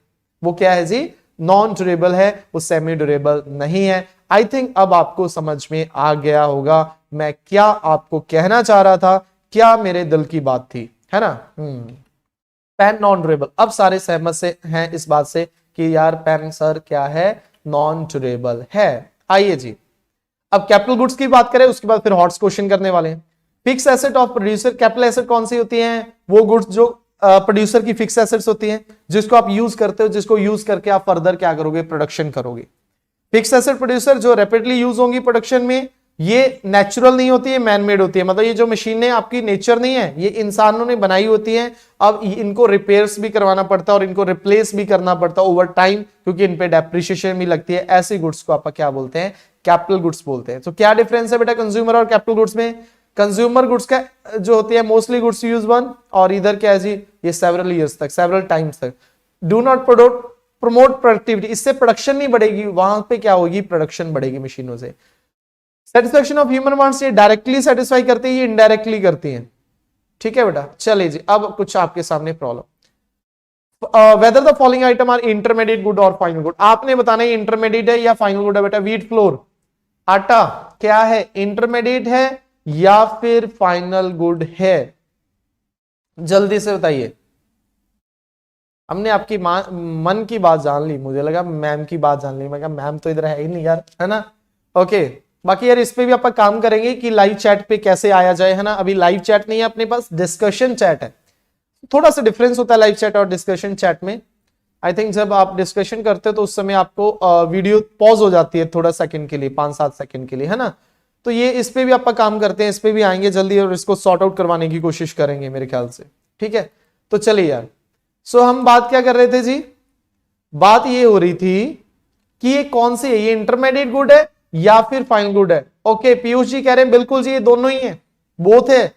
वो क्या है जी, नॉन ड्यूरेबल है, वो सेमी ड्यूरेबल नहीं है। आई थिंक अब आपको समझ में आ गया होगा मैं क्या आपको कहना चाह रहा था, क्या मेरे दिल की बात थी, है ना। पेन नॉन ड्यूरेबल, अब सारे सहमत से हैं इस बात से कि यार पेन सर क्या है, नॉन ड्यूरेबल है। आइए जी, अब कैपिटल गुड्स की बात करें, उसके बाद फिर हॉट्स क्वेश्चन करने वाले हैं। Fix asset of producer, capital asset कौन सी होती हैं, वो गुड्स जो प्रोड्यूसर की फिक्स एसेट्स होती हैं, जिसको आप यूज करते हो, जिसको यूज करके आप फर्दर क्या करोगे, प्रोडक्शन करोगे। फिक्स एसेट प्रोड्यूसर जो रैपिडली यूज होंगी प्रोडक्शन में, ये नेचुरल नहीं होती है, मैन मेड होती है, मतलब ये जो मशीनें आपकी नेचर नहीं है, ये इंसानों ने बनाई होती हैं। अब इनको रिपेयर्स भी करवाना पड़ता है और इनको रिप्लेस भी करना पड़ता है ओवर टाइम, क्योंकि इन पे डेप्रिसिएशन भी लगती है। ऐसी गुड्स को आप क्या बोलते हैं, कैपिटल गुड्स बोलते हैं। तो क्या डिफरेंस है बेटा कंज्यूमर और कैपिटल गुड्स में, कंज्यूमर गुड्स का जो होती है मोस्टली गुड्स यूज वन, और इधर क्या है जी, ये सेवरल ईयर्स तक, सेवरल टाइम्स तक। डू नॉट प्रमोट प्रोडक्टिविटी, इससे प्रोडक्शन नहीं बढ़ेगी, वहां पे क्या होगी, प्रोडक्शन बढ़ेगी मशीनों से। सेटिस्फेक्शन ऑफ ह्यूमन वांट्स, ये डायरेक्टली सेटिस्फाई करती है, ये इनडायरेक्टली करती है, ठीक है बेटा। चलिए जी, अब कुछ आपके सामने problem. Whether the following item are intermediate good और फाइनल गुड, आपने बताना है इंटरमीडिएट है या फाइनल गुड है बेटा। व्हीट फ्लोर, आटा क्या है, इंटरमीडिएट है या फिर फाइनल गुड है, जल्दी से बताइए। हमने आपकी मन की बात जान ली, मुझे लगा मैम की बात जान ली, मैं कहा मैम तो इधर है ही नहीं यार, है ना। ओके बाकी यार इस पे भी अपन काम करेंगे कि लाइव चैट पे कैसे आया जाए, है ना। अभी लाइव चैट नहीं है अपने पास, डिस्कशन चैट है, थोड़ा सा डिफरेंस होता है लाइव चैट और डिस्कशन चैट में। आई थिंक जब आप डिस्कशन करते हो तो उस समय आपको वीडियो पॉज हो जाती है थोड़ा सेकंड के लिए, 5-7 सेकंड के लिए, है ना। तो ये इस पे भी अपन काम करते हैं, इस पे भी आएंगे जल्दी और इसको सॉर्ट आउट करवाने की कोशिश करेंगे मेरे ख्याल से, ठीक है। तो चलिए यार, सो हम बात क्या कर रहे थे जी, बात ये हो रही थी कि ये कौन सी है, ये इंटरमीडिएट गुड है या फिर फाइनल गुड है। ओके पीयूष जी कह रहे हैं बिल्कुल जी ये दोनों ही है, बोथ है।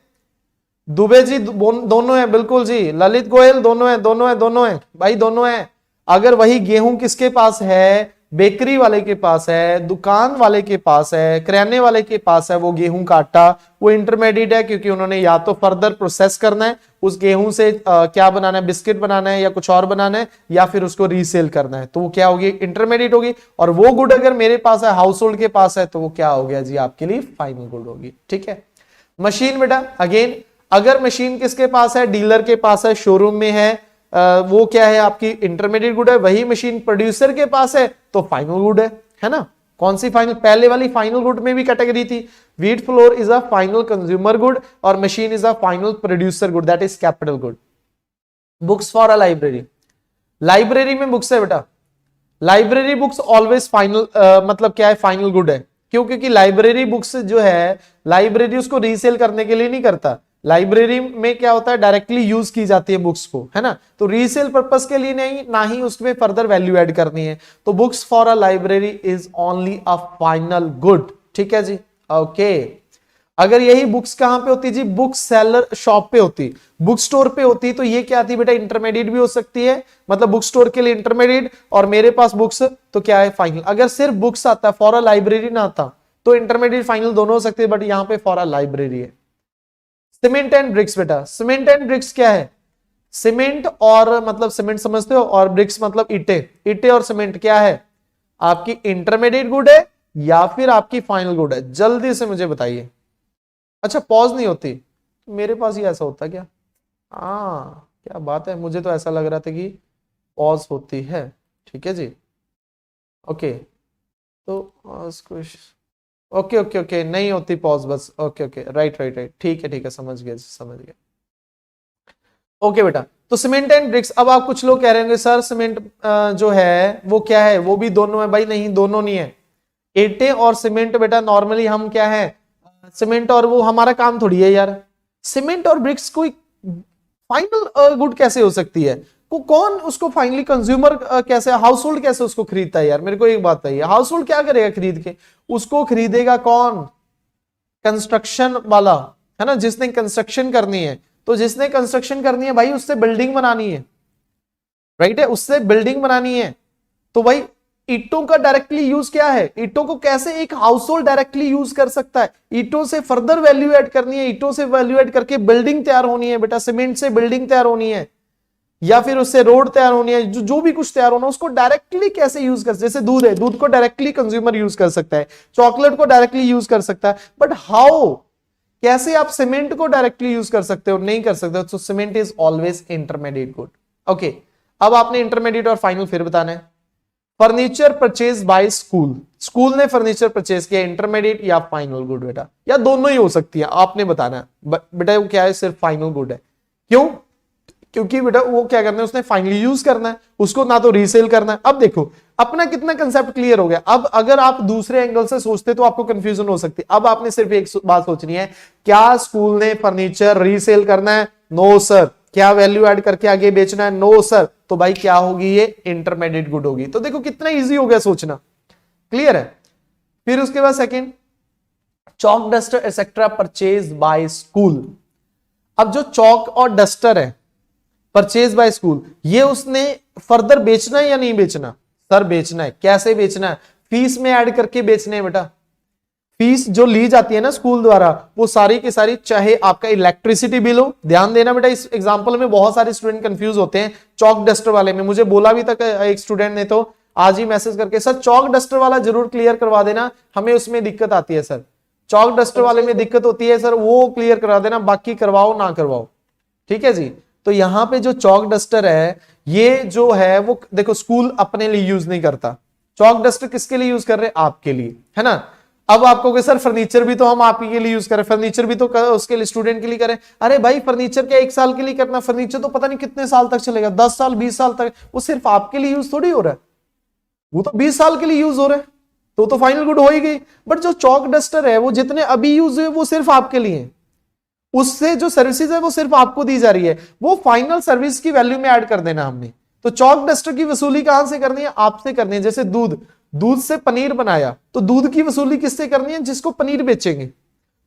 दुबे जी दोनों है, बिल्कुल जी। ललित गोयल दोनों है, दोनों है, दोनों है भाई, दोनों है। अगर वही गेहूं किसके पास है, बेकरी वाले के पास है, दुकान वाले के पास है, किराने वाले के पास है वो गेहूं का आटा, वो इंटरमीडिएट है क्योंकि उन्होंने या तो फर्दर प्रोसेस करना है उस गेहूं से, क्या बनाना है, बिस्किट बनाना है या कुछ और बनाना है, या फिर उसको रीसेल करना है, तो वो क्या होगी, इंटरमीडिएट होगी। और वो गुड अगर मेरे पास है, हाउस होल्ड के पास है, तो वो क्या हो गया जी आपके लिए फाइनल गुड होगी, ठीक है। मशीन बेटा अगेन, अगर मशीन किसके पास है, डीलर के पास है, शोरूम में है, वो क्या है आपकी इंटरमीडिएट गुड है। वही मशीन प्रोड्यूसर के पास है तो फाइनल गुड है ना। कौन सी फाइनल, पहले वाली फाइनल गुड में भी कैटेगरी थी, wheat flour is a final consumer good और machine is a final producer good, that is capital good. Books for a library, library में बुक्स है बेटा, लाइब्रेरी बुक्स ऑलवेज फाइनल, मतलब क्या है, फाइनल गुड है। क्यों, क्योंकि लाइब्रेरी बुक्स जो है, लाइब्रेरी उसको रीसेल करने के लिए नहीं करता, लाइब्रेरी में क्या होता है डायरेक्टली यूज की जाती है बुक्स को, है ना। तो रीसेल पर्पस के लिए नहीं, ना ही उसमें फर्दर वैल्यू ऐड करनी है। तो books for a library is only a final good, ठीक है जी। ओके अगर यही बुक्स कहां पे होती जी, बुक सेलर शॉप पे होती, बुक स्टोर पे होती, तो ये क्या थी बेटा, इंटरमीडिएट भी हो सकती है, मतलब बुक स्टोर के लिए इंटरमीडिएट और मेरे पास बुक्स तो क्या है फाइनल। अगर सिर्फ बुक्स आता, फॉर अ लाइब्रेरी ना आता, तो इंटरमीडिएट फाइनल दोनों हो सकते हैं, बट यहां पे फॉर अ लाइब्रेरी है। सीमेंट एंड ब्रिक्स बेटा, सीमेंट एंड ब्रिक्स क्या है, सीमेंट और मतलब सीमेंट समझते हो, और ब्रिक्स मतलब ईटे, ईटे और सीमेंट क्या है आपकी इंटरमीडिएट गुड है या फिर आपकी फाइनल गुड है, जल्दी से मुझे बताइए। अच्छा पॉज नहीं होती, मेरे पास ही ऐसा होता क्या, हाँ क्या बात है, मुझे तो ऐसा लग रहा था कि पॉज होती है, ठीक है जी। ओके तो कुछ ओके ओके ओके नहीं होती पॉज, बस okay okay right right right, ठीक है समझ गया समझ गया। ओके बेटा, तो सीमेंट एंड ब्रिक्स, अब आप कुछ लोग कह रहे होंगे सर सीमेंट जो है वो क्या है, वो भी दोनों है, भाई नहीं दोनों नहीं है। ईंटें और सीमेंट बेटा नॉर्मली हम क्या है, सीमेंट और वो हमारा काम थोड़ी है यार। सीमेंट और ब्रिक्स कोई फाइनल गुड कैसे हो सकती है, कौन उसको फाइनली कंज्यूमर कैसे, हाउस होल्ड कैसे उसको खरीदता है यार, मेरे को एक बात बताइए, हाउस होल्ड क्या करेगा खरीद के, उसको खरीदेगा कौन, कंस्ट्रक्शन वाला, है ना, जिसने कंस्ट्रक्शन करनी है। तो जिसने कंस्ट्रक्शन करनी है भाई उससे बिल्डिंग बनानी है, राइट है, उससे बिल्डिंग बनानी है। तो भाई ईंटों का डायरेक्टली यूज क्या है, ईंटों को कैसे एक हाउस होल्ड डायरेक्टली यूज कर सकता है, ईंटों से फर्दर वैल्यू ऐड करनी है, ईंटों से वैल्यू ऐड करके बिल्डिंग तैयार होनी है बेटा, सीमेंट से बिल्डिंग तैयार होनी है, या फिर उससे रोड तैयार होनी है, जो भी कुछ तैयार होना उसको डायरेक्टली कैसे यूज कर, जैसे दूध है, दूध को डायरेक्टली कंज्यूमर यूज कर सकता है, चॉकलेट को डायरेक्टली यूज कर सकता है, बट हाउ, कैसे आप सीमेंट को डायरेक्टली यूज कर सकते हो, नहीं कर सकते। तो cement is always intermediate good. Okay अब आपने इंटरमीडिएट और फाइनल फिर बताना है। Furniture purchase by school, school ने फर्नीचर परचेज किया, इंटरमीडिएट या फाइनल गुड बेटा, या दोनों ही हो सकती है, आपने बताना है बेटा वो क्या है, सिर्फ फाइनल गुड है। क्यों, क्योंकि बेटा वो क्या करना है, उसने फाइनली यूज करना है, उसको ना तो रीसेल करना है। अब देखो अपना कितना कंसेप्ट क्लियर हो गया। अब अगर आप दूसरे एंगल से सोचते तो आपको कंफ्यूजन हो सकती है। अब आपने सिर्फ एक बात सोचनी है, क्या स्कूल ने फर्नीचर रीसेल करना है, नो सर। क्या वैल्यू ऐड करके आगे बेचना है, नो सर। तो भाई क्या होगी, ये इंटरमीडिएट गुड होगी। तो देखो कितना इजी हो गया सोचना, क्लियर है। फिर उसके बाद second, Chowk duster etcetera purchase by school. अब जो चौक और डस्टर है परचेज बाय स्कूल, ये उसने फर्दर बेचना है या नहीं बेचना, सर बेचना है। कैसे बेचना है, फीस में ऐड करके बेचने हैं बेटा, फीस जो ली जाती है ना स्कूल द्वारा, वो सारी की सारी, चाहे आपका इलेक्ट्रिसिटी बिल हो, ध्यान देना बेटा, इस एग्जांपल में बहुत सारे स्टूडेंट कंफ्यूज होते हैं चौक डस्टर वाले में। मुझे बोला भी तक एक स्टूडेंट ने, तो आज ही मैसेज करके, सर चौक डस्टर वाला जरूर क्लियर करवा देना, हमें उसमें दिक्कत आती है सर, चौक डस्टर वाले में दिक्कत होती है सर, वो क्लियर करवा देना, बाकी करवाओ ना करवाओ, ठीक है जी। तो यहाँ पे जो चौक डस्टर है, ये जो है वो देखो स्कूल अपने लिए यूज नहीं करता, चौक डस्टर किसके लिए यूज कर रहे हैं, आपके लिए, है ना। अब आपको सर फर्नीचर भी तो हम आप ही के लिए यूज करें, फर्नीचर भी तो उसके लिए स्टूडेंट के लिए करें। अरे भाई फर्नीचर क्या 1 साल के लिए करना, फर्नीचर तो पता नहीं कितने साल तक चलेगा, 10 साल 20 साल तक, वो सिर्फ आपके लिए यूज थोड़ी हो रहा है, वो तो 20 साल के लिए यूज हो रहा है, तो फाइनल गुड हो ही गई। बट जो चौक डस्टर है वो जितने अभी यूज हुए वो सिर्फ आपके लिए, उससे जो सर्विसेज है वो सिर्फ आपको दी जा रही है, वो फाइनल सर्विस की वैल्यू में ऐड कर देना हमने। तो चौक डस्टर की वसूली कहां से करनी है, आपसे करनी है। जैसे दूध से पनीर बनाया, तो दूध की वसूली किससे करनी है, जिसको पनीर बेचेंगे।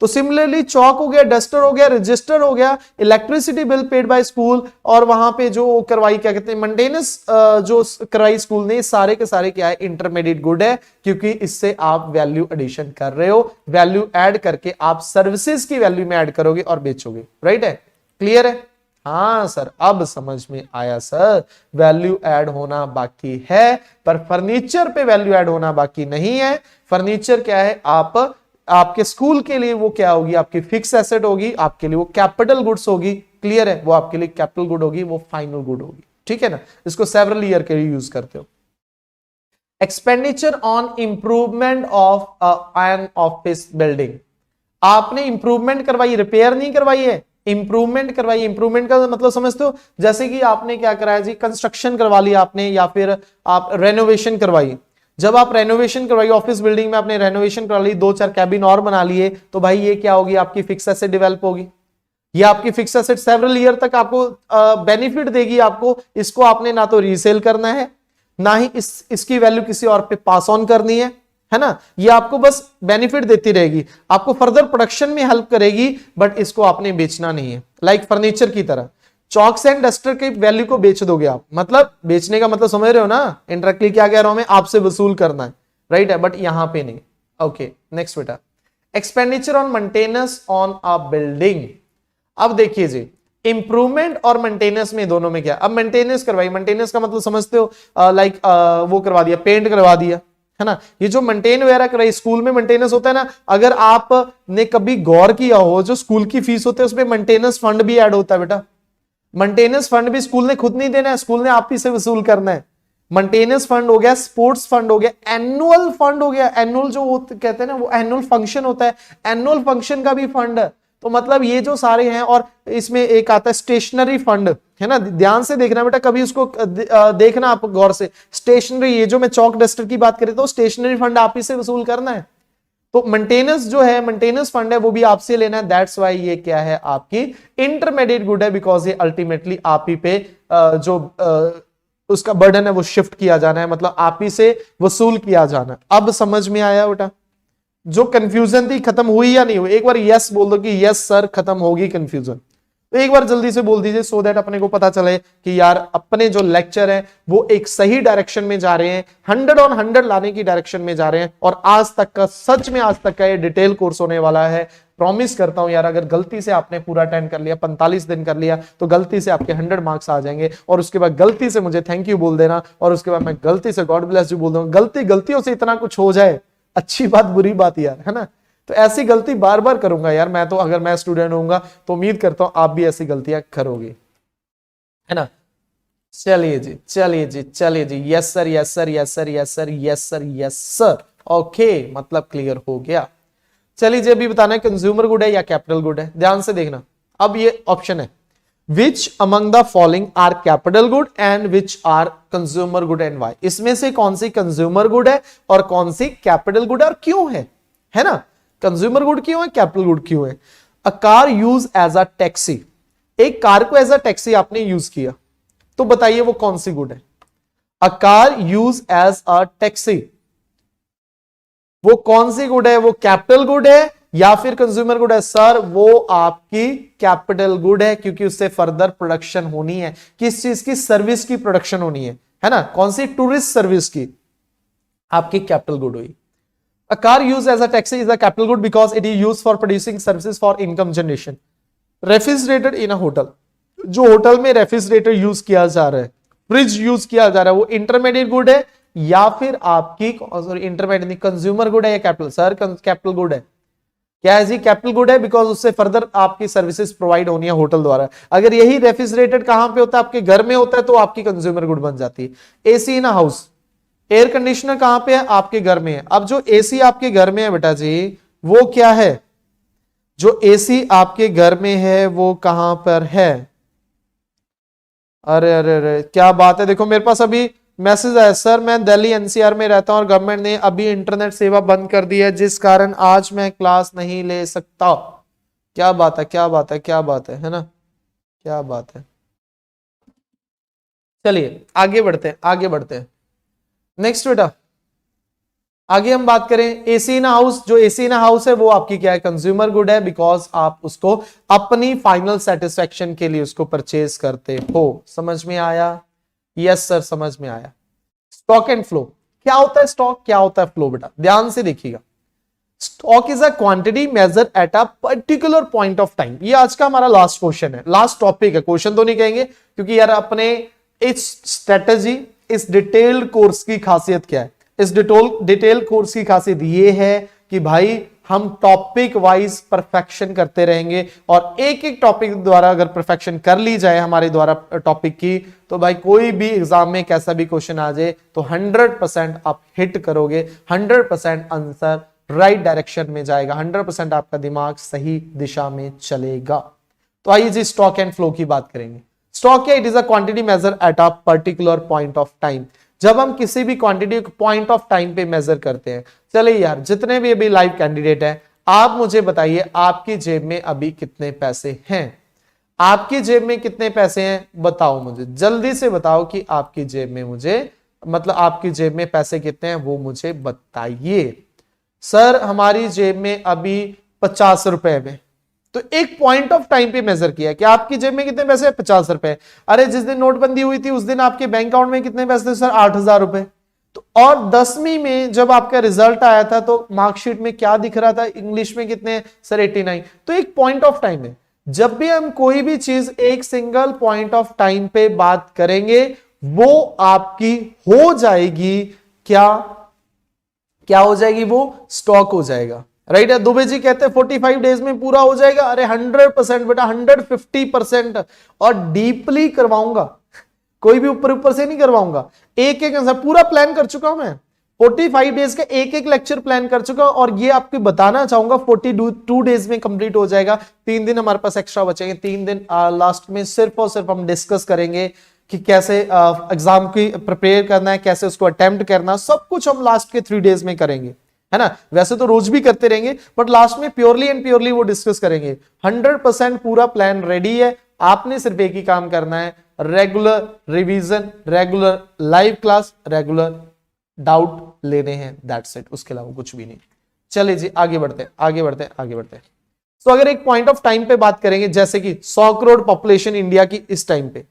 तो सिमिलरली चौक हो गया, डस्टर हो गया, रजिस्टर हो गया, electricity bill paid by school, और वहां पे जो करवाई क्या कहते हैं मेंटेनेंस जो करवाई स्कूल ने, सारे के सारे क्या है, इंटरमीडिएट गुड है, क्योंकि इससे आप वैल्यू एडिशन कर रहे हो, वैल्यू ऐड करके आप सर्विसेज की वैल्यू में ऐड करोगे और बेचोगे। राइट है, क्लियर है। हाँ सर अब समझ में आया सर, वैल्यू ऐड होना बाकी है, पर फर्नीचर पे वैल्यू ऐड होना बाकी नहीं है। फर्नीचर क्या है, आपके स्कूल के लिए वो क्या होगी, आपकी फिक्स एसेट होगी, आपके लिए वो कैपिटल गुड्स होगी, क्लियर है, वो आपके लिए कैपिटल गुड होगी, वो फाइनल गुड होगी, ठीक है ना। इसको सेवरल ईयर के लिए यूज करते हो। Expenditure on improvement of an office building, आपने इंप्रूवमेंट करवाई, रिपेयर नहीं करवाई है, इंप्रूवमेंट करवाई। इंप्रूवमेंट का मतलब समझते हो, जैसे कि आपने क्या कराया जी, कंस्ट्रक्शन करवा लिया आपने, या फिर आप रेनोवेशन करवाई। जब आप रेनोवेशन करवाई ऑफिस बिल्डिंग में, आपने रेनोवेशन करा ली, 2-4 कैबिन और बना लिए, तो भाई ये क्या होगी, आपकी फिक्स एसेट डेवलप होगी। ये आपकी फिक्स एसेट सेवरल ईयर तक आपको बेनिफिट देगी आपको। इसको आपने ना तो रीसेल करना है, ना ही इसकी वैल्यू किसी और पे पास ऑन करनी है ना। ये आपको बस बेनिफिट देती रहेगी, आपको फर्दर प्रोडक्शन में हेल्प करेगी, बट इसको आपने बेचना नहीं है। लाइक फर्नीचर की तरह चॉक्स एंड डस्टर की वैल्यू को बेच दोगे आप, मतलब बेचने का मतलब समझ रहे हो ना, इंडायरेक्टली क्या कह रहा हूं मैं, आपसे वसूल करना है, राइट है, बट यहां पे नहीं। ओके नेक्स्ट बेटा, expenditure on maintenance on a building. अब देखिए जी, इंप्रूवमेंट और मेंटेनेंस में, दोनों में क्या, अब मेंटेनेंस करवाई, मेंटेनेंस का मतलब समझते हो, लाइक वो करवा दिया, पेंट करवा दिया, है ना। ये जो मेंटेन वगैरह कराई, स्कूल में मेंटेनेंस होता है ना, अगर आपने कभी गौर किया हो, जो स्कूल की फीस होती है उसमें मेंटेनेंस फंड भी ऐड होता है बेटा। मेंटेनेंस फंड भी स्कूल ने खुद नहीं देना है, स्कूल ने आप ही से वसूल करना है। मेंटेनेंस फंड हो गया, स्पोर्ट्स फंड हो गया, एनुअल फंड हो गया, एनुअल जो कहते हैं ना, वो एनुअल फंक्शन होता है, एनुअल फंक्शन का भी फंड है। तो मतलब ये जो सारे हैं, और इसमें एक आता है स्टेशनरी फंड, है ना, ध्यान से देखना बेटा, कभी उसको देखना आप गौर से। स्टेशनरी, ये जो मैं चौक डस्टर की बात करें तो स्टेशनरी फंड आप ही से वसूल करना है। तो मेंटेनेंस जो है, मेंटेनेंस फंड है, वो भी आपसे लेना है। दैट्स वाई ये क्या है, आपकी इंटरमीडिएट गुड है, बिकॉज ये अल्टीमेटली आप ही पे जो उसका बर्डन है वो शिफ्ट किया जाना है, मतलब आप ही से वसूल किया जाना है। अब समझ में आया बेटा, जो कंफ्यूजन थी खत्म हुई या नहीं हुई? एक बार यस बोल दो कि यस सर खत्म होगी कंफ्यूजन। तो एक बार जल्दी से बोल दीजिए, सो दैट अपने को पता चले कि यार अपने जो लेक्चर है वो एक सही डायरेक्शन में जा रहे हैं, 100 on 100 लाने की डायरेक्शन में जा रहे हैं। और आज तक का, सच में आज तक का ये डिटेल कोर्स होने वाला है। प्रॉमिस करता हूं यार, अगर गलती से आपने पूरा अटेंड कर लिया, 45 दिन कर लिया, तो गलती से आपके 100 मार्क्स आ जाएंगे। और उसके बाद गलती से मुझे थैंक यू बोल देना, और उसके बाद मैं गलती से गॉड ब्लेस यू बोल दूंगा। गलतियों से इतना कुछ हो जाए, अच्छी बात बुरी बात यार, है ना। तो ऐसी गलती बार बार करूंगा यार मैं, तो अगर मैं स्टूडेंट होऊंगा तो उम्मीद करता हूं आप भी ऐसी गलतियां करोगे, है ना। चलिए जी, चलिए जी, चलिए जी, yes sir, yes sir, yes sir, yes sir, yes sir, yes sir. Okay, मतलब क्लियर हो गया। चलिए जी, अभी बताना है कंज्यूमर गुड है या कैपिटल गुड है, ध्यान से देखना। अब ये ऑप्शन है, which among the following are capital good and which are consumer good and why. इसमें से कौन सी कंज्यूमर गुड है और कौन सी कैपिटल गुड है, और क्यों है ना। कंज्यूमर गुड क्यों है, कैपिटल गुड क्यों है। A car use as a taxi, एक कार को एज अ टैक्सी आपने यूज किया, तो बताइए वो कौन सी गुड है। A car use as a taxi, वो कौन सी गुड है, वो कैपिटल गुड है या फिर कंज्यूमर गुड है? सर वो आपकी कैपिटल गुड है, क्योंकि उससे फर्दर प्रोडक्शन होनी है। किस चीज की? सर्विस की प्रोडक्शन होनी है ना। कौन सी? टूरिस्ट सर्विस की, आपकी कैपिटल गुड हुई। A car used as a taxi is a capital good because it is used for producing services for income generation. Refrigerator in a hotel, जो होटल में रेफ्रिजरेटर यूज किया जा रहा है, fridge use किया जा रहा है, वो इंटरमीडिएट गुड है या फिर आपकी सॉरी इंटरमीडिएट नहीं कंज्यूमर गुड है या कैपिटल? सर कैपिटल गुड है। क्या है जी? कैपिटल गुड है बिकॉज उससे फर्दर आपकी सर्विसेज प्रोवाइड होनी है होटल द्वारा। अगर यही रेफ्रिजरेटर कहां पे होता है? आपके घर में होता है तो आपकी कंज्यूमर गुड बन जाती है। AC in house, air conditioner कहां पे है? आपके घर में है। अब जो एसी आपके घर में है बेटा जी, वो क्या है? जो एसी आपके घर में है वो कहां पर है? अरे अरे अरे क्या बात है, देखो मेरे पास अभी मैसेज आया, सर मैं दिल्ली एनसीआर में रहता हूं और गवर्नमेंट ने अभी इंटरनेट सेवा बंद कर दी है जिस कारण आज मैं क्लास नहीं ले सकता। क्या बात है, क्या बात है, क्या बात है ना, क्या बात है। चलिए आगे बढ़ते हैं, आगे बढ़ते हैं। नेक्स्ट बेटा आगे हम बात करें एसी इन हाउस। जो एसी इन हाउस है वो आपकी क्या है? कंज्यूमर गुड है बिकॉज आप उसको अपनी फाइनल सेटिस्फेक्शन के लिए उसको परचेज करते हो। समझ में आया? यस सर समझ में आया। स्टॉक एंड फ्लो, क्या होता है स्टॉक, क्या होता है फ्लो? बेटा ध्यान से देखिएगा। Stock is a quantity measure at a particular point of time. ये आज का हमारा लास्ट क्वेश्चन है, लास्ट टॉपिक है, क्वेश्चन तो नहीं कहेंगे क्योंकि यार अपने इस स्ट्रेटेजी इस डिटेल्ड कोर्स की खासियत क्या है? इस डिटेल कोर्स की खासियत ये है कि भाई हम टॉपिक वाइज परफेक्शन करते रहेंगे और एक एक टॉपिक द्वारा अगर परफेक्शन कर ली जाए हमारे द्वारा टॉपिक की, तो भाई कोई भी एग्जाम में कैसा भी क्वेश्चन आ जाए तो 100% आप हिट करोगे, 100% आंसर राइट डायरेक्शन में जाएगा, 100% आपका दिमाग सही दिशा में चलेगा। तो आइए जी स्टॉक एंड फ्लो की बात करेंगे। स्टॉक क्या? It is a quantity measure at a particular point of time. जब हम किसी भी क्वांटिटी को पॉइंट ऑफ टाइम पे मेजर करते हैं, चलिए यार जितने भी अभी लाइव कैंडिडेट हैं आप मुझे बताइए आपकी जेब में अभी कितने पैसे हैं? आपकी जेब में कितने पैसे हैं बताओ मुझे, जल्दी से बताओ कि आपकी जेब में मुझे मतलब आपकी जेब में पैसे कितने हैं वो मुझे बताइए। सर हमारी जेब में अभी 50 रुपए में, तो एक पॉइंट ऑफ टाइम पे मेजर किया कि आपकी जेब में कितने पैसे? 50 रुपए। अरे जिस दिन नोटबंदी हुई थी उस दिन आपके बैंक अकाउंट में कितने पैसे थे? सर 8000 रुपए। तो और 10वीं में जब आपका रिजल्ट आया था तो मार्कशीट में क्या दिख रहा था? इंग्लिश में कितने? सर 89। तो एक पॉइंट ऑफ टाइम है। जब भी हम कोई भी चीज एक सिंगल पॉइंट ऑफ टाइम पे बात करेंगे वो आपकी हो जाएगी क्या? क्या हो जाएगी? वो स्टॉक हो जाएगा। राइट है। दुबे जी कहते हैं 45 डेज में पूरा हो जाएगा। अरे 100% बेटा, 150% और डीपली करवाऊंगा, कोई भी ऊपर ऊपर से नहीं करवाऊंगा। एक एक आंसर पूरा प्लान कर चुका हूं मैं, 45 डेज का एक एक लेक्चर प्लान कर चुका हूं और ये आपको बताना चाहूंगा 42 डेज में कंप्लीट हो जाएगा। 3 दिन हमारे पास एक्स्ट्रा बचेंगे। 3 दिन लास्ट में सिर्फ और सिर्फ हम डिस्कस करेंगे कि कैसे एग्जाम की प्रिपेयर करना है, कैसे उसको अटेम्प्ट करना, सब कुछ हम लास्ट के 3 डेज में करेंगे, है ना। वैसे तो रोज भी करते रहेंगे बट लास्ट में प्योरली एंड प्योरली वो डिस्कस करेंगे। 100% पूरा प्लान रेडी है। आपने सिर्फ एक ही काम करना है, regular revision, regular live class, regular doubt लेने हैं, दैट्स इट। उसके अलावा कुछ भी नहीं। चलिए जी आगे बढ़ते हैं, आगे बढ़ते हैं, आगे बढ़ते हैं। तो अगर एक पॉइंट ऑफ टाइम पे बात करेंगे, जैसे कि 100 करोड़ पॉपुलेशन इंडिया की इस टाइम पे,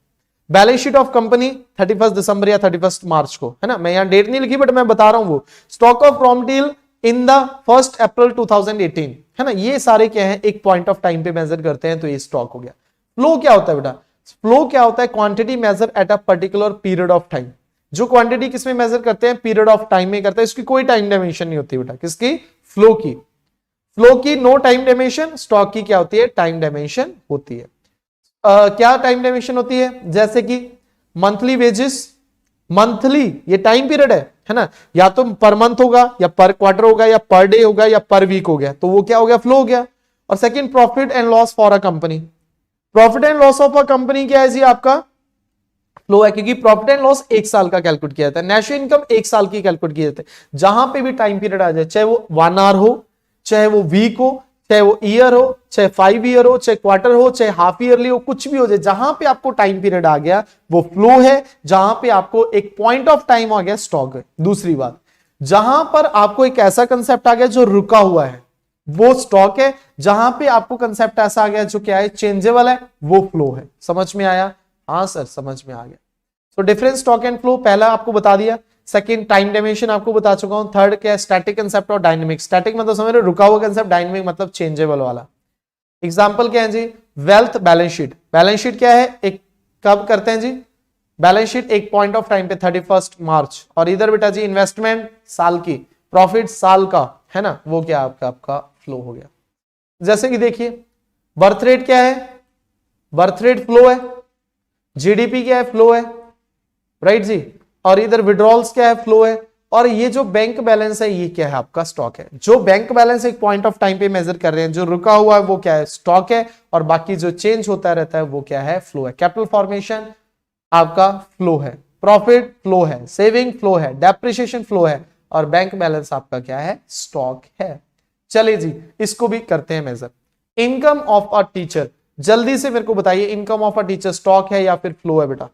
बैलेंस शीट ऑफ कंपनी 31 दिसंबर या 31 मार्च को, है ना। मैं यहां डेट नहीं लिखी बट मैं बता रहा हूं वो। Stock of raw material in the 1 अप्रैल 2018, है ना। ये सारे क्या है? एक पॉइंट ऑफ टाइम पे मेजर करते हैं तो ये स्टॉक हो गया। फ्लो क्या होता है बेटा? फ्लो क्या होता है? Quantity measure at a particular period of time. जो क्वांटिटी किसमें मेजर करते हैं? पीरियड ऑफ टाइम में करते हैं। इसकी कोई टाइम डायमेंशन नहीं होती बेटा। किसकी? फ्लो की। फ्लो की नो टाइम डायमेंशन। स्टॉक की क्या होती है? टाइम डायमेंशन होती है। क्या टाइम डायमेंशन होती है? जैसे कि मंथली वेजेस, मंथली ये टाइम पीरियड है ना। या तो पर मंथ होगा या पर क्वार्टर होगा या पर डे होगा या पर वीक हो गया, तो वो क्या हो गया? फ्लो हो गया। और second profit and loss for a company. Profit and loss of a company क्या है जी? आपका फ्लो है, क्योंकि प्रॉफिट एंड लॉस 1 साल का कैलकुलेट किया जाता है, नेशनल इनकम 1 साल की कैलकुलेट की जाती है। जहां पे भी टाइम पीरियड आ जाए, चाहे वो 1 आवर हो, चाहे वो वीक हो, चाहे वो ईयर हो, चाहे 5 ईयर हो, चाहे क्वार्टर हो, चाहे हाफ ईयरली हो, कुछ भी हो जाए, जहां पे आपको टाइम पीरियड आ गया वो फ्लो है। जहां पे आपको एक पॉइंट ऑफ टाइम आ गया, स्टॉक है। दूसरी बात, जहां पर आपको एक ऐसा कंसेप्ट आ गया जो रुका हुआ है, वो स्टॉक है। जहां पे आपको कंसेप्ट ऐसा आ गया जो क्या है? चेंजेबल है, वो फ्लो है। समझ में आया? हाँ सर समझ में आ गया। तो डिफरेंस स्टॉक एंड फ्लो पहला आपको बता दिया। सेकंड टाइम डायमेंशन आपको बता चुका हूं, थर्ड क्या है स्टैटिक कंसेप्ट और डायनेमिक। स्टैटिक मतलब समझ रहे हो रुका हुआ कंसेप्ट, डायनेमिक मतलब चेंजेबल वाला। एग्जांपल क्या है जी, wealth balance sheet. Balance sheet क्या है, एक कब करते हैं जी बैलेंस शीट, एक पॉइंट ऑफ टाइम पे 31 मार्च। और इधर बेटा जी इन्वेस्टमेंट साल की, प्रॉफिट साल का, है ना, वो क्या आपका फ्लो हो गया। जैसे कि देखिए बर्थ रेट क्या है, बर्थ रेट फ्लो है, जीडीपी क्या है फ्लो है, राइट जी, और इधर विड्रॉल्स क्या है फ्लो है, और ये जो बैंक बैलेंस है ये क्या है आपका स्टॉक है। जो बैंक बैलेंस एक पॉइंट ऑफ टाइम पे मेजर कर रहे हैं, जो रुका हुआ है वो क्या है स्टॉक है, और बाकी जो चेंज होता रहता है वो क्या है फ्लो है। कैपिटल फॉर्मेशन आपका फ्लो है, प्रॉफिट फ्लो है, सेविंग फ्लो है, डेप्रिसिएशन फ्लो है, और बैंक बैलेंस आपका क्या है स्टॉक है। चलिए जी इसको भी करते हैं measure. Income of a teacher, जल्दी से मेरे को बताइए income of a teacher stock है या फिर फ्लो है बेटा।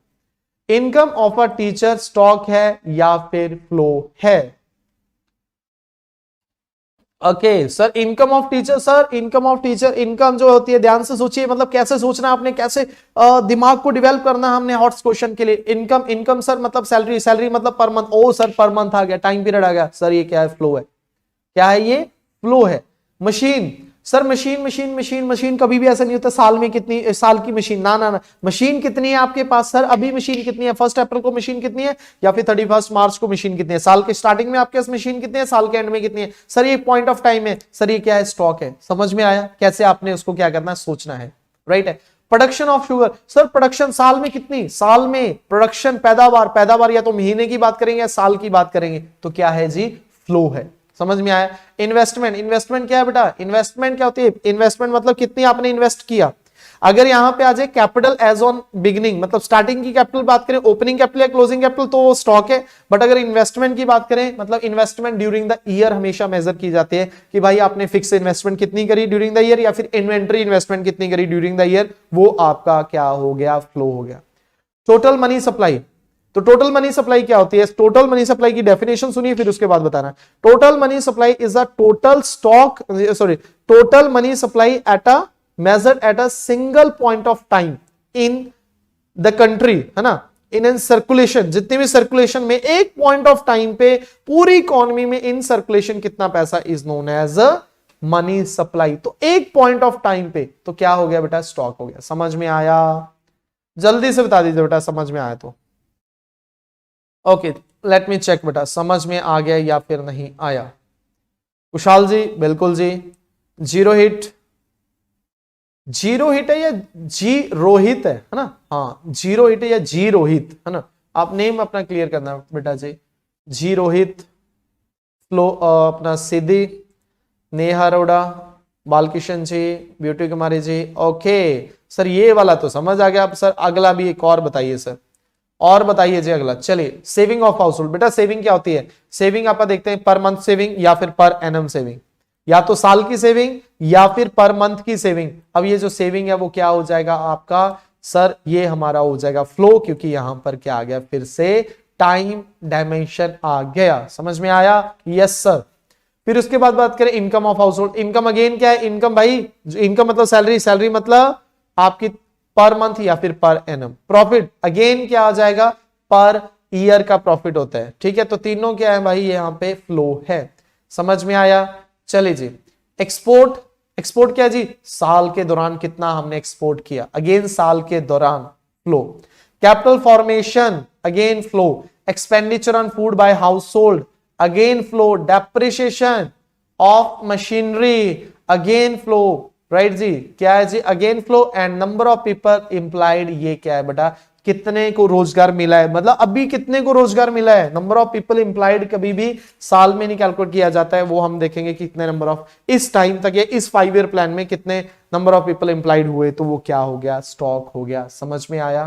Income of a teacher stock है या फिर फ्लो है। Okay sir income of teacher, sir income of teacher, income जो होती है ध्यान से सोचिए, मतलब कैसे सोचना आपने, कैसे दिमाग को डेवलप करना हमने हॉट्स क्वेश्चन के लिए। इनकम, इनकम सर मतलब सैलरी, सैलरी मतलब पर मंथ, ओ सर पर मंथ आ गया, टाइम पीरियड आ गया, सर ये क्या है फ्लो है। क्या है ये फ्लो है। Machine, sir machine machine machine machine कभी भी ऐसा नहीं होता साल में कितनी साल की मशीन, ना ना ना, मशीन कितनी है आपके पास, सर अभी मशीन कितनी है, 1 अप्रैल को मशीन कितनी है, या फिर 31 मार्च को मशीन कितनी है, साल के स्टार्टिंग में आपके पास मशीन कितनी है, साल के एंड में कितनी है, सर ये पॉइंट ऑफ टाइम है, सर ये क्या है स्टॉक है। समझ में आया कैसे आपने उसको क्या करना है सोचना है, राइट है। Production of sugar, sir production साल में कितनी, साल में प्रोडक्शन पैदावार, पैदावार या तो महीने की बात करेंगे या साल की बात करेंगे, तो क्या है जी फ्लो है। समझ में आया। इन्वेस्टमेंट, इन्वेस्टमेंट क्या है बेटा, इन्वेस्टमेंट क्या होती है, इन्वेस्टमेंट मतलब कितनी आपने इन्वेस्ट किया। अगर यहां पे आ जाए कैपिटल एज ऑन बिगिनिंग, मतलब स्टार्टिंग की कैपिटल बात करें, ओपनिंग कैपिटल या क्लोजिंग कैपिटल, तो वो स्टॉक है। बट अगर इन्वेस्टमेंट की बात करें, मतलब इन्वेस्टमेंट ड्यूरिंग द ईयर हमेशा मेजर की जाती है कि भाई आपने फिक्स इन्वेस्टमेंट कितनी करी ड्यूरिंग द ईयर, या फिर इन्वेंटरी इन्वेस्टमेंट कितनी करी ड्यूरिंग द ईयर, वो आपका क्या हो गया फ्लो हो गया। टोटल मनी सप्लाई, तो टोटल मनी सप्लाई क्या होती है, टोटल मनी सप्लाई की डेफिनेशन सुनिए फिर उसके बाद बताना। Total money supply is a total stock, sorry total money supply at a measured at a single point of time in the country, है ना, इन सर्कुलेशन, जितने भी सर्कुलेशन में एक पॉइंट ऑफ टाइम पे पूरी इकोनॉमी में इन सर्कुलेशन कितना पैसा is known as a money supply. तो एक पॉइंट ऑफ टाइम पे तो क्या हो गया बेटा स्टॉक हो गया। समझ में आया, जल्दी से बता दीजिए बेटा समझ में आया तो। ओके लेट मी चेक बेटा समझ में आ गया या फिर नहीं आया। कुशाल जी बिल्कुल जी, जीरो हिट, जीरो हिट है या जी रोहित है ना, हाँ जीरो हिट है या जी रोहित, है ना, आप नेम अपना क्लियर करना बेटा जी। जी रोहित, फ्लो अपना सिद्धि, नेहा अरोड़ा, बालकिशन जी, ब्यूटी कुमारी जी। ओके सर ये वाला तो समझ आ गया। अब सर अगला भी एक और बताइए सर, और बताइए जी अगला। चलिए सेविंग ऑफ हाउस होल्ड, बेटा सेविंग क्या होती है, सेविंग आप देखते हैं पर मंथ सेविंग या फिर पर एनम सेविंग, या तो साल की सेविंग या फिर पर मंथ की सेविंग। अब ये जो सेविंग है वो क्या हो जाएगा आपका, सर ये हमारा हो जाएगा फ्लो, क्योंकि यहां पर क्या आ गया फिर से टाइम डायमेंशन आ गया। समझ में आया, यस सर। फिर उसके बाद बात करें income of house hold. Income again क्या है, इनकम भाई इनकम मतलब सैलरी, सैलरी मतलब आपकी पर मंथ या फिर पर एनम। प्रॉफिट अगेन क्या आ जाएगा, पर ईयर का प्रॉफिट होता है, ठीक है। तो तीनों क्या है भाई यहां पे फ्लो है। समझ में आया। चलिए जी एक्सपोर्ट, एक्सपोर्ट क्या जी, साल के दौरान कितना हमने एक्सपोर्ट किया, अगेन साल के दौरान flow. Capital formation again flow. Expenditure on food by household again flow. Depreciation of machinery again flow, right जी, क्या है जी again flow. And number of people employed, ये क्या है बेटा कितने को रोजगार मिला है, मतलब अभी कितने को रोजगार मिला है। नंबर ऑफ पीपल इंप्लाइड कभी भी साल में नहीं कैलकुलेट किया जाता है, वो हम देखेंगे कि कितने नंबर ऑफ इस टाइम तक या इस 5 ईयर प्लान में कितने नंबर ऑफ पीपल इंप्लाइड हुए, तो वो क्या हो गया स्टॉक हो गया। समझ में आया।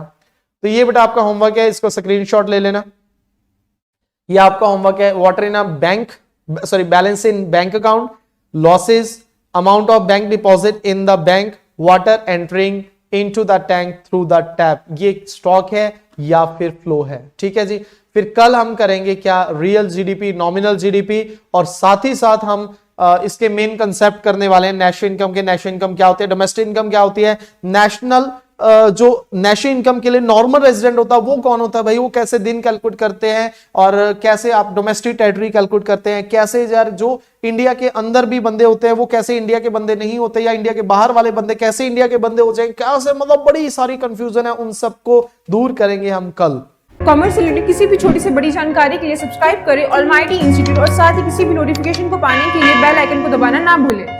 तो ये बेटा आपका होमवर्क है, इसको स्क्रीनशॉट ले लेना। ये आपका होमवर्क है। Water in a bank, sorry balance in bank account, losses, amount of bank deposit in the bank, water entering into the tank through the tap, ये स्टॉक है या फिर फ्लो है, ठीक है जी। फिर कल हम करेंगे क्या, रियल जीडीपी, नॉमिनल जीडीपी, और साथ ही साथ हम इसके मेन कंसेप्ट करने वाले हैं नेशनल इनकम के। नेशनल इनकम क्या होती है, डोमेस्टिक इनकम क्या होती है, नेशनल जो नेशनल इनकम के लिए नॉर्मल रेजिडेंट होता है वो कौन होता है भाई, वो कैसे दिन कैलकुलेट करते हैं और कैसे आप डोमेस्टिक टेरिटरी कैलकुलेट करते हैं, कैसे यार जो इंडिया के अंदर भी बंदे होते हैं वो कैसे इंडिया के बंदे नहीं होते, या इंडिया के बाहर वाले बंदे कैसे इंडिया के बंदे हो जाएंगे, कैसे, मतलब बड़ी सारी कंफ्यूजन है, उन सबको दूर करेंगे हम कल। कॉमर्स से रिलेटेड किसी भी छोटी से बड़ी जानकारी के लिए सब्सक्राइब करें ऑलमाइटी इंस्टीट्यूट और साथ ही किसी भी नोटिफिकेशन को पाने के लिए बेल आइकन को दबाना ना भूलें।